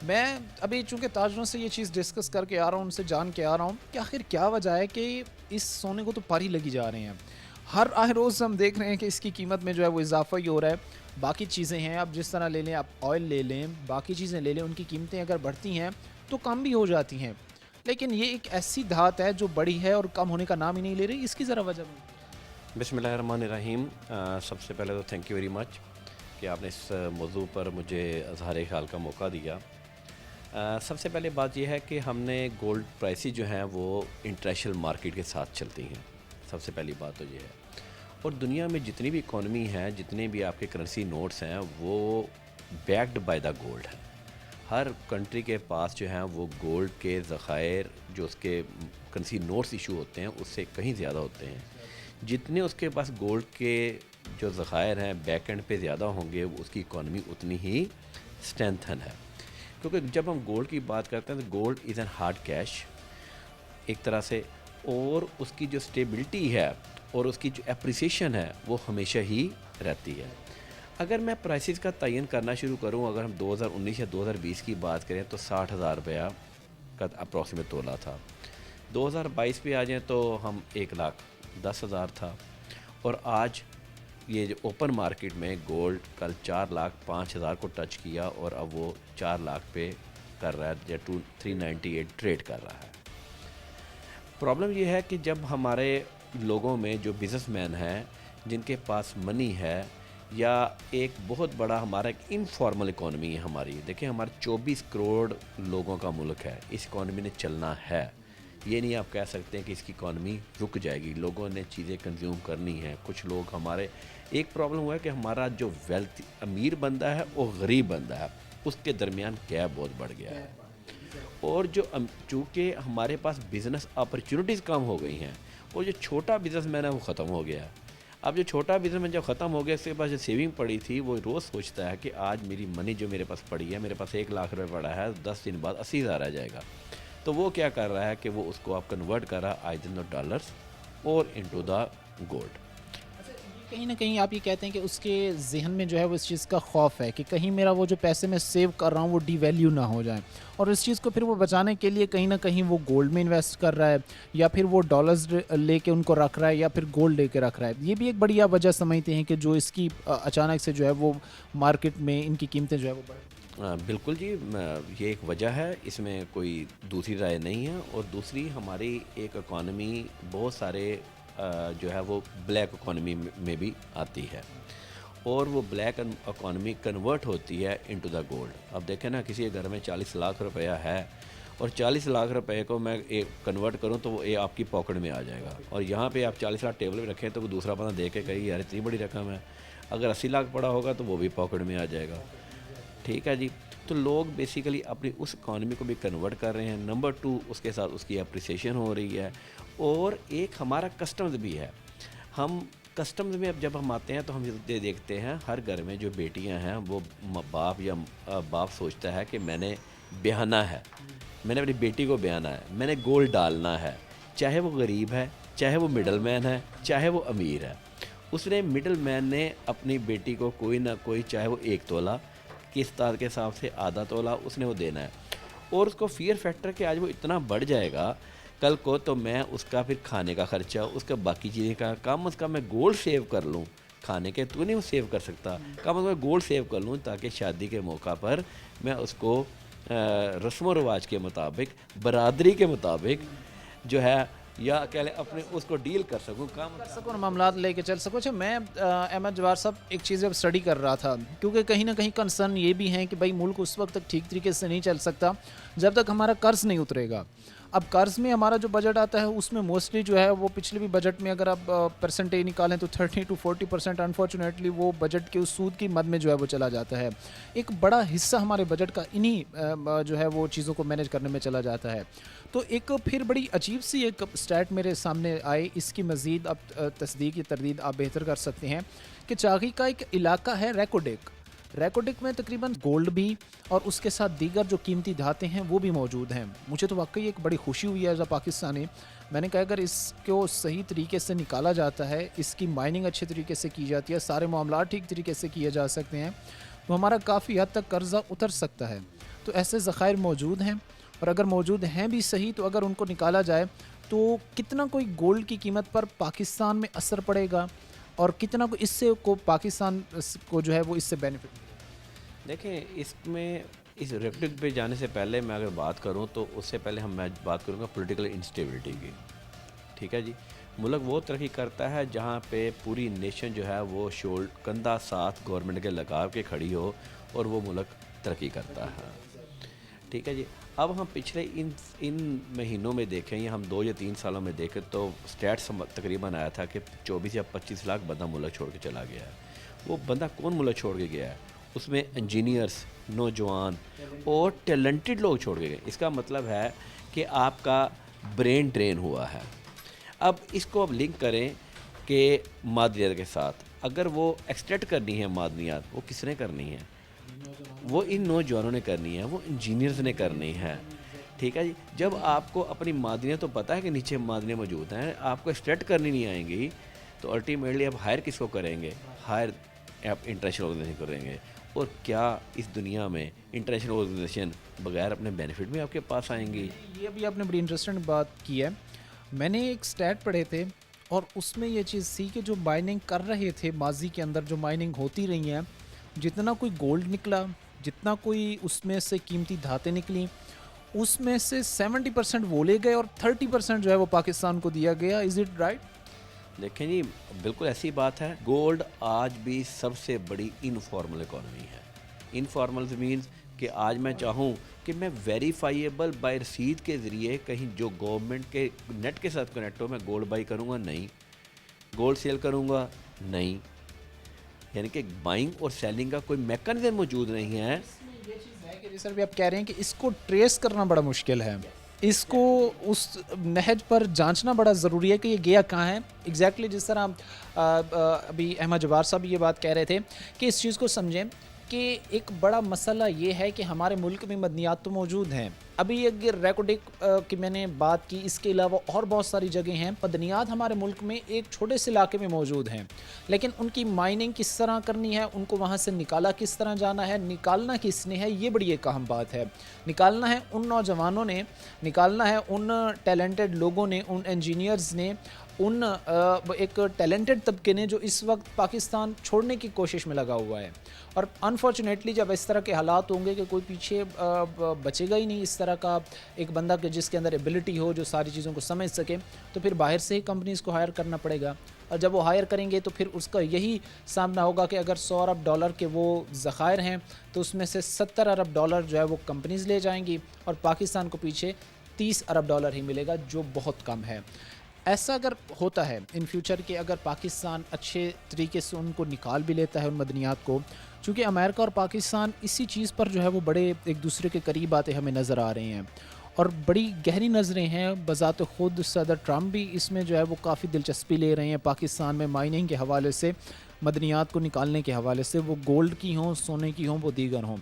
मैं अभी चूँकि ताजरों से ये चीज़ डिस्कस करके आ रहा हूँ, उनसे जान के आ रहा हूँ कि आखिर क्या वजह है कि इस सोने को तो पर ही लगी जा रहे हैं। हर रोज़ हम देख रहे हैं कि इसकी कीमत में जो है वो इजाफा ही हो रहा है। बाकी चीज़ें हैं, अब जिस तरह ले लें, आप ऑयल ले लें, बाकी चीज़ें ले लें, उनकी कीमतें अगर बढ़ती हैं तो कम भी हो जाती हैं, लेकिन ये एक ऐसी धात है जो बड़ी है और कम होने का नाम ही नहीं ले रही, इसकी ज़रा वजह बताइए। बिस्मिल्लाहिर्रहमानिर्रहीम। सबसे पहले तो थैंक यू वेरी मच कि आपने इस मौजू पर मुझे इज़हार ख्याल का मौका दिया। सबसे पहले बात यह है कि हमने गोल्ड प्राइसेस जो हैं वो इंटरनेशनल मार्केट के साथ चलती हैं, सबसे पहली बात तो ये है। और दुनिया में जितनी भी इकॉनमी है, जितने भी आपके करेंसी नोट्स हैं, वो बैक्ड बाय द गोल्ड है। हर कंट्री के पास जो है वो गोल्ड के ज़खायर जो उसके करेंसी नोट्स इशू होते हैं उससे कहीं ज़्यादा होते हैं। जितने उसके पास गोल्ड के जो ज़खायर हैं बैक एंड पे ज़्यादा होंगे, उसकी इकॉनमी उतनी ही स्ट्रेंथन है। क्योंकि जब हम गोल्ड की बात करते हैं तो gold is an hard cash एक तरह से, और उसकी जो स्टेबिलिटी है और उसकी जो एप्रिसिएशन है वो हमेशा ही रहती है। अगर मैं प्राइसेस का तयन करना शुरू करूं, अगर हम 2019 या 2020 की बात करें तो 60,000 रुपया का अप्रॉक्सीमेट तोला था। 2022 पे आ जाएँ तो हम 1,10,000 था, और आज ये जो ओपन मार्केट में गोल्ड कल 4,05,000 को टच किया और अब वो 4 लाख पे कर रहा है, या 398 ट्रेड कर रहा है। प्रॉब्लम ये है कि जब हमारे लोगों में जो बिज़नेसमैन हैं जिनके पास मनी है, या एक बहुत बड़ा हमारा एक इनफॉर्मल इकॉनमी है हमारी, देखिए हमारे 24 करोड़ लोगों का मुल्क है, इस इकॉनमी ने चलना है। ये नहीं आप कह सकते हैं कि इसकी इकॉनमी रुक जाएगी, लोगों ने चीज़ें कंज्यूम करनी है। कुछ लोग हमारे, एक प्रॉब्लम हुआ है कि हमारा जो वेल्थ अमीर बंदा है और गरीब बंदा है उसके दरमियान गैप बहुत बढ़ गया है, और जो चूँकि हमारे पास बिज़नेस अपॉर्चुनिटीज़ कम हो गई हैं, और जो छोटा बिज़नेसमैन है वो ख़त्म हो गया है। अब जो छोटा बिज़नेसमैन जब ख़त्म हो गया, उसके पास जो सेविंग पड़ी थी वो रोज़ सोचता है कि आज मेरी मनी जो मेरे पास पड़ी है, मेरे पास 1 लाख रुपये पड़ा है, 10 दिन बाद 80,000 आ जाएगा। तो वो क्या कर रहा है कि वो उसको आप कन्वर्ट कर रहा है आइदर इन डॉलर्स और इनटू द गोल्ड। कहीं ना कहीं आप ये कहते हैं कि उसके जहन में जो है वो इस चीज़ का खौफ है कि कहीं मेरा वो जो पैसे मैं सेव कर रहा हूँ वो डिवैल्यू ना हो जाए, और इस चीज़ को फिर वो बचाने के लिए कहीं ना कहीं वो गोल्ड में इन्वेस्ट कर रहा है, या फिर वो डॉलर्स लेके उनको रख रहा है, या फिर गोल्ड लेके रख रहा है। ये भी एक बढ़िया वजह समझते हैं कि जो इसकी अचानक से जो है वो मार्केट में इनकी कीमतें जो है वो बढ़। बिल्कुल जी, ये एक वजह है, इसमें कोई दूसरी राय नहीं है। और दूसरी हमारी एक इकॉनमी बहुत सारे जो है वो ब्लैक इकॉनमी में भी आती है, और वो ब्लैक इकॉनमी कन्वर्ट होती है इनटू द गोल्ड। अब देखें ना, किसी के घर में 40 लाख रुपया है और 40 लाख रुपए को मैं एक कन्वर्ट करूं तो वो ये आपकी पॉकेट में आ जाएगा, और यहाँ पे आप 40 लाख टेबल पे रखें तो वो दूसरा बंदा देख के कहेगी यार इतनी बड़ी रकम है। अगर 80 लाख पड़ा होगा तो वो भी पॉकेट में आ जाएगा। ठीक है जी, तो लोग बेसिकली अपनी उस इकॉनमी को भी कन्वर्ट कर रहे हैं। नंबर 2, उसके साथ उसकी अप्रिसिएशन हो रही है, और एक हमारा कस्टम्स भी है। हम कस्टम्स में अब जब हम आते हैं तो हम ये देखते हैं हर घर में जो बेटियां हैं वो बाप या बाप सोचता है कि मैंने ब्याहना है, मैंने अपनी बेटी को ब्याहना है, मैंने गोल्ड डालना है, चाहे वो गरीब है, चाहे वो मिडल मैन है, चाहे वो अमीर है। उसने मिडल मैन ने अपनी बेटी को कोई ना कोई, चाहे वो 1 तोला किस्त के हिसाब से, आधा तोला उसने वो देना है, और उसको फियर फैक्टर कि आज वो इतना बढ़ जाएगा कल को, तो मैं उसका फिर खाने का खर्चा, उसका बाकी चीज़ें का, कम अज़ कम मैं गोल्ड सेव कर लूँ। खाने के तो नहीं वो सेव कर सकता, कम अज़ कम गोल्ड सेव कर लूँ ताकि शादी के मौका पर मैं उसको रस्म व रवाज के मुताबिक, बरादरी के मुताबिक जो है, या कह लें अपने उसको डील कर सकूँ, काम कर सकूँ, मामला लेके चल सकूँ। अच्छा, मैं अहमद जवार साहब एक चीज़ अब स्टडी कर रहा था, क्योंकि कहीं ना कहीं कंसर्न ये भी है कि भाई मुल्क उस वक्त तक ठीक तरीके से नहीं चल सकता जब तक हमारा कर्ज नहीं उतरेगा। अब कर्ज में हमारा जो बजट आता है उसमें मोस्टली जो है वो पिछले भी बजट में अगर आप परसेंटेज निकालें तो 30 to 40% अनफॉर्चुनेटली वो बजट के उस सूद की मद में जो है वो चला जाता है। एक बड़ा हिस्सा हमारे बजट का इन्हीं जो है वो चीज़ों को मैनेज करने में चला जाता है। तो एक फिर बड़ी अजीब सी एक स्टैट मेरे सामने आए, इसकी मज़ीद अब तस्दीक या तरदीद आप बेहतर कर सकते हैं कि चागी का एक इलाका है रैकोडिक। रैकोडिक में तकरीबन गोल्ड भी और उसके साथ दीगर जो कीमती धातें हैं वो भी मौजूद हैं। मुझे तो वाकई एक बड़ी खुशी हुई है एज अ पाकिस्तानी। मैंने कहा अगर इसको सही तरीके से निकाला जाता है, इसकी माइनिंग अच्छे तरीके से की जाती है, सारे मामला ठीक तरीके से किए जा सकते हैं, तो हमारा काफ़ी हद तक कर्जा उतर सकता है। तो ऐसे ज़खायर मौजूद हैं, और अगर मौजूद हैं भी सही तो अगर उनको निकाला जाए तो कितना कोई गोल्ड की कीमत पर पाकिस्तान में असर पड़ेगा और कितना को इससे को पाकिस्तान को जो है वो इससे बेनिफिट। देखें, इसमें इस रेटरिक पे जाने से पहले मैं अगर बात करूं तो उससे पहले मैं बात करूंगा पॉलिटिकल इंस्टेबिलिटी की। ठीक है जी, मुल्क वो तरक्की करता है जहां पे पूरी नेशन जो है वो कंधा साथ गवर्नमेंट के लगा के खड़ी हो और वो मुल्क तरक्की करता है। ठीक है जी, अब हम पिछले इन महीनों में देखें या हम 2 या 3 सालों में देखें तो स्टैट्स तकरीबन आया था कि 24 या 25 लाख बंदा मुल्क छोड़ के चला गया है। वो बंदा कौन मुल्क छोड़ के गया है? उसमें इंजीनियर्स, नौजवान और टैलेंटेड लोग छोड़ के गए। इसका मतलब है कि आपका ब्रेन ड्रेन हुआ है। अब इसको अब लिंक करें कि मादनियात के साथ, अगर वो एक्सट्रैक्ट करनी है मादनियात, वो किसने करनी है? वो इन नौजवानों ने करनी है, वो इंजीनियर्स ने करनी है। ठीक है जी, जब आपको अपनी मादनियात तो पता है कि नीचे मादनियाँ मौजूद हैं, आपको एक्सट्रैक्ट करनी नहीं आएंगी, तो अल्टीमेटली आप हायर किसको करेंगे? हायर आप इंटरनेशनल ऑर्गेनाइजेशन करेंगे। और क्या इस दुनिया में इंटरनेशनल ऑर्गेनाइजेशन बगैर अपने बेनिफिट में आपके पास आएंगी? ये भी आपने बड़ी इंटरेस्टिंग बात की है। मैंने एक स्टैट पढ़े थे और उसमें ये चीज़ थी कि जो माइनिंग कर रहे थे माजी के अंदर, जो माइनिंग होती रही हैं, जितना कोई गोल्ड निकला, जितना कोई उसमें से कीमती धातें निकली, उसमें से 70% वो ले गए और 30% जो है वो पाकिस्तान को दिया गया। Is it right? देखें जी, बिल्कुल ऐसी बात है। गोल्ड आज भी सबसे बड़ी इनफॉर्मल इकॉनमी है। इनफॉर्मल मीन्स कि आज मैं चाहूँ कि मैं वेरीफाइएबल बाय रसीद के ज़रिए कहीं जो गवर्नमेंट के नेट के साथ कनेक्ट हो, मैं गोल्ड बाई करूँगा? नहीं। गोल्ड सेल करूँगा? नहीं। यानी कि बाइंग और सेलिंग का कोई मैकेनिज्म मौजूद नहीं है। ये चीज़ है कि सर भी आप कह रहे हैं कि इसको ट्रेस करना बड़ा मुश्किल है, इसको उस नहज पर जांचना बड़ा ज़रूरी है कि ये गया कहाँ है एग्जैक्टली। जिस तरह अभी अहमद जवार साहब ये बात कह रहे थे कि इस चीज़ को समझें कि एक बड़ा मसला ये है कि हमारे मुल्क में मदनियात तो मौजूद हैं। अभी अगर रेकोडिक की मैंने बात की, इसके अलावा और बहुत सारी जगह हैं, मदनियात हमारे मुल्क में एक छोटे से इलाके में मौजूद हैं, लेकिन उनकी माइनिंग किस तरह करनी है, उनको वहाँ से निकाला किस तरह जाना है, निकालना किसने है, ये बड़ी एक अहम बात है। निकालना है उन नौजवानों ने, निकालना है उन टैलेंटेड लोगों ने, उन इंजीनियर्स ने, उन एक टैलेंटेड तबके ने जो इस वक्त पाकिस्तान छोड़ने की कोशिश में लगा हुआ है। और अनफॉर्चुनेटली जब इस तरह के हालात होंगे कि कोई पीछे बचेगा ही नहीं इस तरह का एक बंदा के जिसके अंदर एबिलिटी हो, जो सारी चीज़ों को समझ सके, तो फिर बाहर से ही कंपनीज़ को हायर करना पड़ेगा। और जब वो हायर करेंगे तो फिर उसका यही सामना होगा कि अगर 100 अरब डॉलर के वो ज़खायर हैं तो उसमें से 70 अरब डॉलर जो है वो कंपनीज़ ले जाएंगी और पाकिस्तान को पीछे 30 अरब डॉलर ही मिलेगा, जो बहुत कम है। ऐसा अगर होता है इन फ्यूचर के, अगर पाकिस्तान अच्छे तरीके से उनको निकाल भी लेता है उन मदनियात को, चूँकि अमेरिका और पाकिस्तान इसी चीज़ पर जो है वो बड़े एक दूसरे के करीब आते हमें नज़र आ रहे हैं और बड़ी गहरी नज़रें हैं। बज़ात ख़ुद सदर ट्रम्प भी इसमें जो है वो काफ़ी दिलचस्पी ले रहे हैं पाकिस्तान में माइनिंग के हवाले से, मदनियात को निकालने के हवाले से, वो गोल्ड की हों, सोने की हों, वो दीगर हों।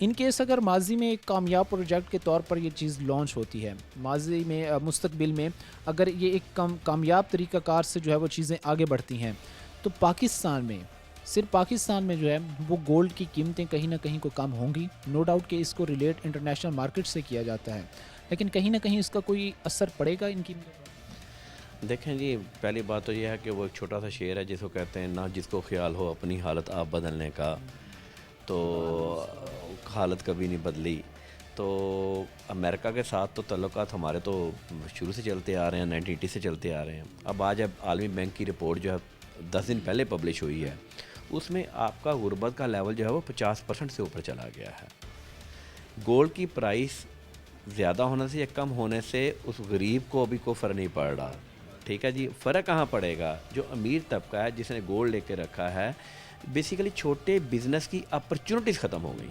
इन केस अगर माजी में एक कामयाब प्रोजेक्ट के तौर पर ये चीज़ लॉन्च होती है, माजी में मुस्तकबिल में अगर ये एक कामयाब तरीक़ाकार से जो है वो चीज़ें आगे बढ़ती हैं, तो पाकिस्तान में, सिर्फ पाकिस्तान में जो है वो गोल्ड की कीमतें कहीं ना कहीं को कम होंगी। नो डाउट कि इसको रिलेट इंटरनेशनल मार्केट से किया जाता है, लेकिन कहीं ना कहीं इसका कोई असर पड़ेगा इन कीमतों पर? देखें जी, पहली बात तो यह है कि वो एक छोटा सा शेर है जिसको कहते हैं ना जिसको ख्याल हो अपनी हालत आप बदलने का, तो हालत कभी नहीं बदली। तो अमेरिका के साथ तो तल्लुकात हमारे तो शुरू से चलते आ रहे हैं, 1980 से चलते आ रहे हैं। अब आलमी बैंक की रिपोर्ट जो है 10 दिन पहले पब्लिश हुई है, उसमें आपका गुर्बत का लेवल जो है वो 50% से ऊपर चला गया है। गोल्ड की प्राइस ज़्यादा होने से या कम होने से उस गरीब को अभी कोई फ़र्क नहीं पड़ रहा। ठीक है जी, फ़र्क कहाँ पड़ेगा? जो अमीर तबका है जिसने गोल्ड लेके रखा है, बेसिकली छोटे बिज़नेस की अपॉर्चुनिटीज़ ख़त्म हो गई।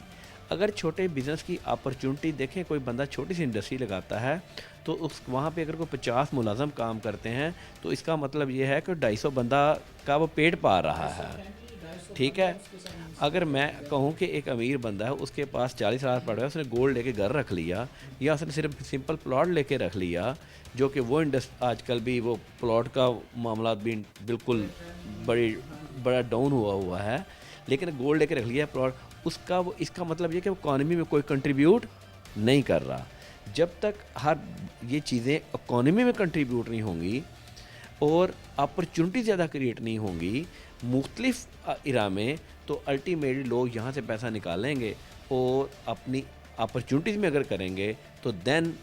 अगर छोटे बिज़नेस की अपॉर्चुनिटी देखें, कोई बंदा छोटी सी इंडस्ट्री लगाता है तो उस वहाँ पे अगर कोई 50 मुलाजम काम करते हैं तो इसका मतलब ये है कि 250 बंदा का वो पेट पाल रहा है। ठीक है, अगर मैं कहूँ कि एक अमीर बंदा है, उसके पास 40 लाख पड़ रहा है, उसने गोल्ड लेके घर रख लिया या उसने सिर्फ सिंपल प्लॉट लेके रख लिया, जो कि वो आजकल भी वो प्लॉट का मामला भी बिल्कुल बड़ा डाउन हुआ है, लेकिन गोल्ड लेके रख लिया प्लॉट, इसका मतलब ये कि वो इकॉनमी में कोई कंट्रीब्यूट नहीं कर रहा। जब तक ये चीज़ें इकॉनमी में कंट्रीब्यूट नहीं होंगी और अपॉर्चुनिटी ज़्यादा क्रिएट नहीं होंगी मुख्तलिफ इरा में, तो अल्टीमेटली लोग यहाँ से पैसा निकालेंगे और अपनी अपॉर्चुनिटीज़ में अगर करेंगे तो देन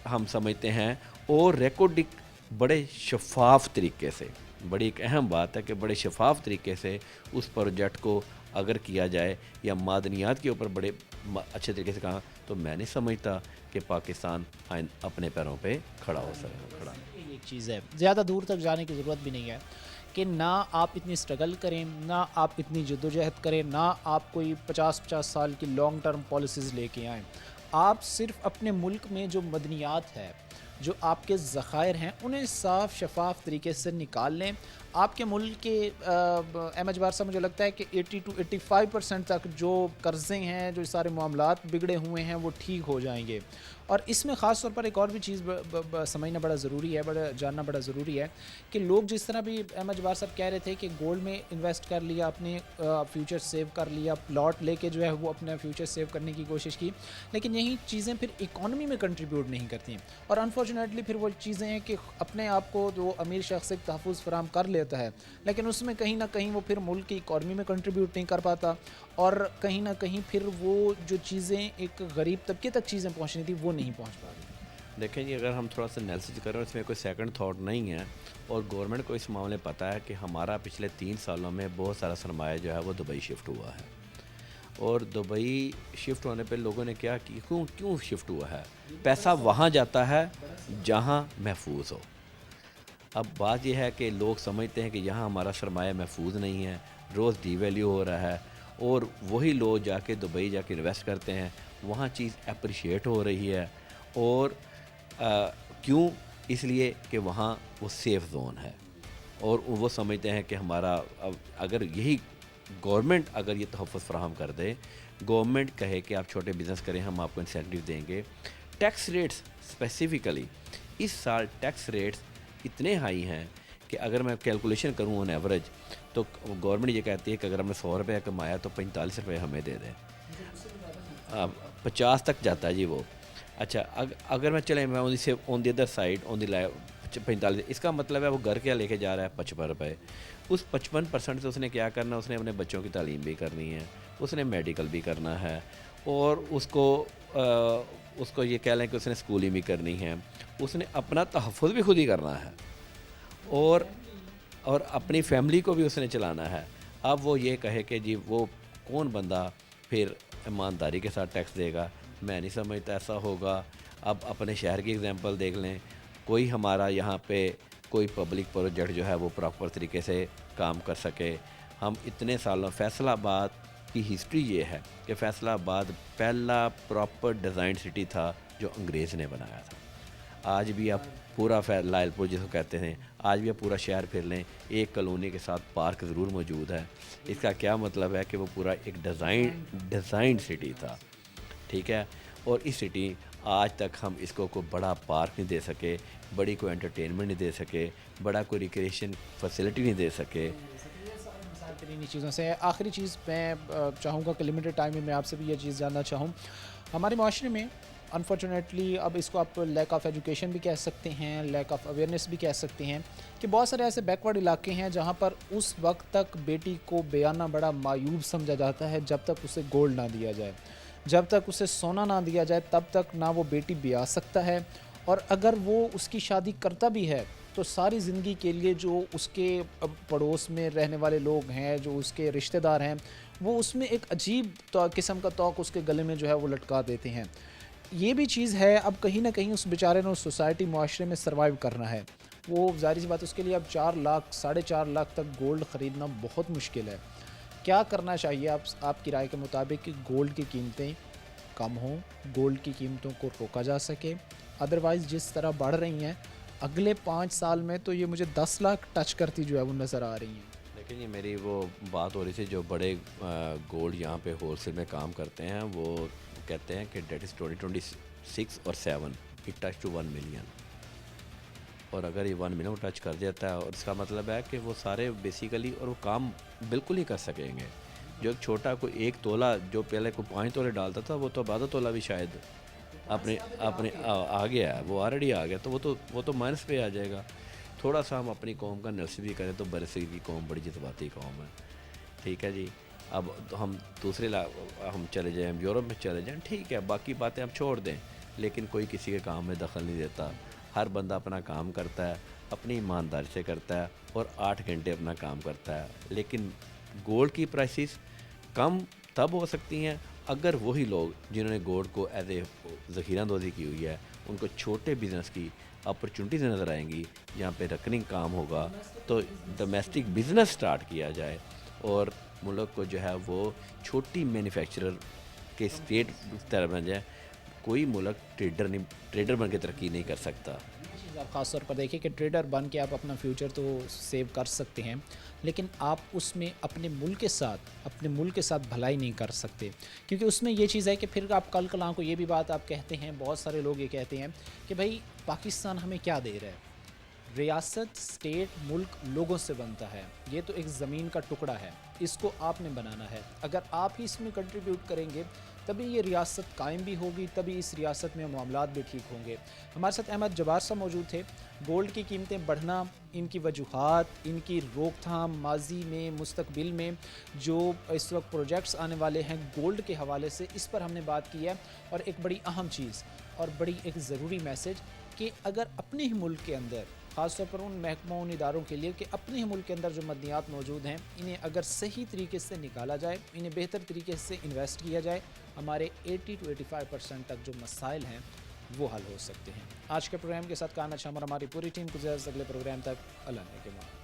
हम समझते हैं, और रिकॉर्डिंग बड़े शफाफ तरीके से, बड़ी एक अहम बात है कि बड़े शफाफ तरीके से उस प्रोजेक्ट को अगर किया जाए या मादनियात के ऊपर बड़े अच्छे तरीके से कहा, तो मैं नहीं समझता कि पाकिस्तान अपने पैरों पे खड़ा हो सकता। एक चीज़ है, ज़्यादा दूर तक जाने की ज़रूरत भी नहीं है कि ना आप इतनी स्ट्रगल करें, ना आप इतनी जद्दोजहद करें, ना आप कोई 50-50 साल की लॉन्ग टर्म पॉलिसीज़ लेके आएँ। आप सिर्फ अपने मुल्क में जो मदनियात है, जो आपके ज़खायर हैं, उन्हें साफ़ शफाफ तरीके से निकाल लें। आपके मुल्क के अहमद जब्बार साहब, मुझे लगता है कि 80 to 85% तक जो कर्ज़े हैं, जो सारे मामलात बिगड़े हुए हैं, वो ठीक हो जाएंगे। और इसमें ख़ास तौर पर एक और भी चीज़ समझना बड़ा ज़रूरी है, जानना बड़ा ज़रूरी है कि लोग जिस तरह भी अहमद जब्बार साहब कह रहे थे कि गोल्ड में इन्वेस्ट कर लिया, अपने फ्यूचर सेव कर लिया, प्लॉट लेके जो है वो अपना फ्यूचर सेव करने की कोशिश की, लेकिन यही चीज़ें फिर इकॉनमी में कंट्रीब्यूट नहीं करती हैं। और अनफॉर्चुनेटली फिर वो चीज़ें हैं कि अपने आप को जो अमीर शख्स एक तहफ़्फ़ुज़ फराम कर लेता है, लेकिन उसमें कहीं ना कहीं वो फिर मुल्क की इकॉनमी में कंट्रीब्यूट नहीं कर पाता, और कहीं ना कहीं फिर वो जो चीज़ें एक गरीब तबके तक चीज़ें पहुँचनी थी वो नहीं पहुँच पा रही। देखें जी, अगर हम थोड़ा सा एनालिसिस करें, इसमें कोई सेकंड थॉट नहीं है, और गवर्नमेंट को इस मामले पता है कि हमारा पिछले 3 सालों में बहुत सारा सरमाया जो है वो दुबई शिफ्ट हुआ है, और दुबई शिफ्ट होने पे लोगों ने क्या की, क्यों शिफ्ट हुआ है? पैसा वहाँ जाता है जहाँ महफूज हो। अब बात यह है कि लोग समझते हैं कि यहाँ हमारा सरमाया महफूज नहीं है, रोज़ डीवैल्यू हो रहा है, और वही लोग जाके दुबई जाके इन्वेस्ट करते हैं, वहाँ चीज़ अप्रिशिएट हो रही है। और क्यों? इसलिए कि वहाँ वो सेफ़ जोन है, और वो समझते हैं कि हमारा अगर यही गवर्नमेंट अगर ये तहफ़्फ़ुज़ फराहम कर दे, गवर्नमेंट कहे कि आप छोटे बिज़नेस करें, हम आपको इंसेंटिव देंगे। टैक्स रेट्स स्पेसिफ़िकली इस साल टैक्स रेट्स इतने हाई हैं कि अगर मैं कैलकुलेशन करूँ ऑन एवरेज, तो गवर्नमेंट ये कहती है कि अगर हमने 100 रुपये कमाया तो 45 रुपये हमें दे दें। 50 तक जाता है जी वो। अच्छा, अगर मैं चले, मैं उनसे on the other side on the 45, इसका मतलब है वो घर क्या लेके जा रहा है 55 रुपये। उस 55% से उसने क्या करना, उसने अपने बच्चों की तालीम भी करनी है, उसने मेडिकल भी करना है, और उसको ये कह लें कि उसने स्कूलिंग भी करनी है, उसने अपना तहफ़्फ़ुज़ भी खुद ही करना है, और अपनी फैमिली को भी उसने चलाना है। अब वो ये कहे कि जी वो कौन बंदा फिर ईमानदारी के साथ टैक्स देगा? मैं नहीं समझता ऐसा होगा। अब अपने शहर की एग्जांपल देख लें, कोई हमारा यहाँ पे कोई पब्लिक प्रोजेक्ट जो है वो प्रॉपर तरीके से काम कर सके। हम इतने सालों, फैसलाबाद की हिस्ट्री ये है कि फैसलाबाद पहला प्रॉपर डिज़ाइन सिटी था जो अंग्रेज़ ने बनाया था। आज भी आप पूरा लायलपुर जिसको कहते हैं, आज भी आप पूरा शहर फिर लें, एक कॉलोनी के साथ पार्क ज़रूर मौजूद है। इसका क्या मतलब है कि वो पूरा एक डिज़ाइन सिटी था, ठीक है। और इस सिटी आज तक हम इसको कोई बड़ा पार्क नहीं दे सके, बड़ी कोई एंटरटेनमेंट नहीं दे सके, बड़ा कोई रिक्रिएशन फैसिलिटी नहीं दे सके। इन्हीं चीज़ों से आखिरी चीज़ मैं चाहूँगा कि लिमिटेड टाइम में मैं आपसे भी ये चीज़ जानना चाहूँ, हमारे माशरे में अनफॉर्चुनेटली अब इसको आप लैक ऑफ एजुकेशन भी कह सकते हैं, लैक ऑफ अवेयरनेस भी कह सकते हैं, कि बहुत सारे ऐसे बैकवर्ड इलाके हैं जहाँ पर उस वक्त तक बेटी को बेआना बड़ा मायूब समझा जाता है जब तक उसे गोल्ड ना दिया जाए, जब तक उसे सोना ना दिया जाए तब तक ना वो बेटी ब्याह सकता है, और अगर वो उसकी शादी करता भी है तो सारी ज़िंदगी के लिए जो उसके पड़ोस में रहने वाले लोग हैं, जो उसके रिश्तेदार हैं, वो उसमें एक अजीब किस्म का तौक उसके गले में जो है वो लटका देते हैं। ये भी चीज़ है, अब कहीं ना कहीं उस बेचारे ने उस सोसाइटी माशरे में सर्वाइव करना है, वो जाहिर सी बात उसके लिए अब 4 लाख 4.5 लाख तक गोल्ड ख़रीदना बहुत मुश्किल है। क्या करना चाहिए आपकी राय के मुताबिक कि गोल्ड की कीमतें कम हों, गोल्ड की कीमतों को रोका जा सके? अदरवाइज़ जिस तरह बढ़ रही हैं, अगले 5 साल में तो ये मुझे 10 लाख टच करती जो है वो नज़र आ रही हैं। देखिए जी, मेरी वो बात हो रही थी, जो बड़े गोल्ड यहाँ पे होलसेल में काम करते हैं, वो कहते हैं कि डेट इज़ 2026 और 7 इट टच टू 1 मिलियन, और अगर ये 1 मिलियन टच कर देता है, और इसका मतलब है कि वो सारे बेसिकली, और वो काम बिल्कुल ही कर सकेंगे। जो एक छोटा कोई 1 तोला जो पहले को 5 तोले डालता था, वो तो आधा तोला भी शायद अपने आ गया है, वो ऑलरेडी आ गया, तो वो तो माइनस पे आ जाएगा। थोड़ा सा हम अपनी कौम का एनालिसिस भी करें तो बरसगीर की कौम बड़ी जज्बाती कौम है, ठीक है जी। अब तो हम हम चले जाएं, यूरोप में चले जाएं, ठीक है, बाकी बातें हम छोड़ दें, लेकिन कोई किसी के काम में दखल नहीं देता। हर बंदा अपना काम करता है, अपनी ईमानदारी से करता है और 8 घंटे अपना काम करता है। लेकिन गोल्ड की प्राइसेस कम तब हो सकती हैं अगर वही लोग जिन्होंने गोल्ड को एज ए ज़ख़ीरानंदोज़ी की हुई है, उनको छोटे बिज़नेस की अपॉर्चुनिटीज़ नज़र आएंगी, जहाँ पे रकनिंग काम होगा, तो डोमेस्टिक बिज़नेस स्टार्ट किया जाए और मुल्क को जो है वो छोटी मैन्युफैक्चरर के स्टेट तरह बन जाए। कोई मुल्क ट्रेडर बन के तरक्की नहीं कर सकता। चीज़ आप ख़ास तौर पर देखिए कि ट्रेडर बन के आप अपना फ्यूचर तो सेव कर सकते हैं, लेकिन आप उसमें अपने मुल्क के साथ भलाई नहीं कर सकते, क्योंकि उसमें ये चीज़ है कि फिर आप कल कलां को ये भी बात आप कहते हैं, बहुत सारे लोग ये कहते हैं कि भाई पाकिस्तान हमें क्या दे रहा है। रियासत, स्टेट, मुल्क लोगों से बनता है। ये तो एक ज़मीन का टुकड़ा है, इसको आपने बनाना है। अगर आप ही इसमें कंट्रीब्यूट करेंगे तभी ये रियासत कायम भी होगी, तभी इस रियासत में मामलात भी ठीक होंगे। हमारे साथ अहमद जब्बार साहब मौजूद थे। गोल्ड की कीमतें बढ़ना, इनकी वजूहात, इनकी रोकथाम, माजी में, मुस्तकबिल में जो इस वक्त प्रोजेक्ट्स आने वाले हैं गोल्ड के हवाले से, इस पर हमने बात की है। और एक बड़ी अहम चीज़ और बड़ी एक ज़रूरी मैसेज कि अगर अपने ही मुल्क के अंदर, ख़ासतौर पर उन महकमों, उन इदारों के लिए कि अपने ही मुल्क के अंदर जो मदनियात मौजूद हैं, इन्हें अगर सही तरीके से निकाला जाए, इन्हें बेहतर तरीके से इन्वेस्ट किया जाए, हमारे 80 to 85% तक जो मसाइल हैं वो हल हो सकते हैं। आज के प्रोग्राम के साथ काना शाम और हमारी पूरी टीम गुजर अगले प्रोग्राम तक अल्लाह ने के मान।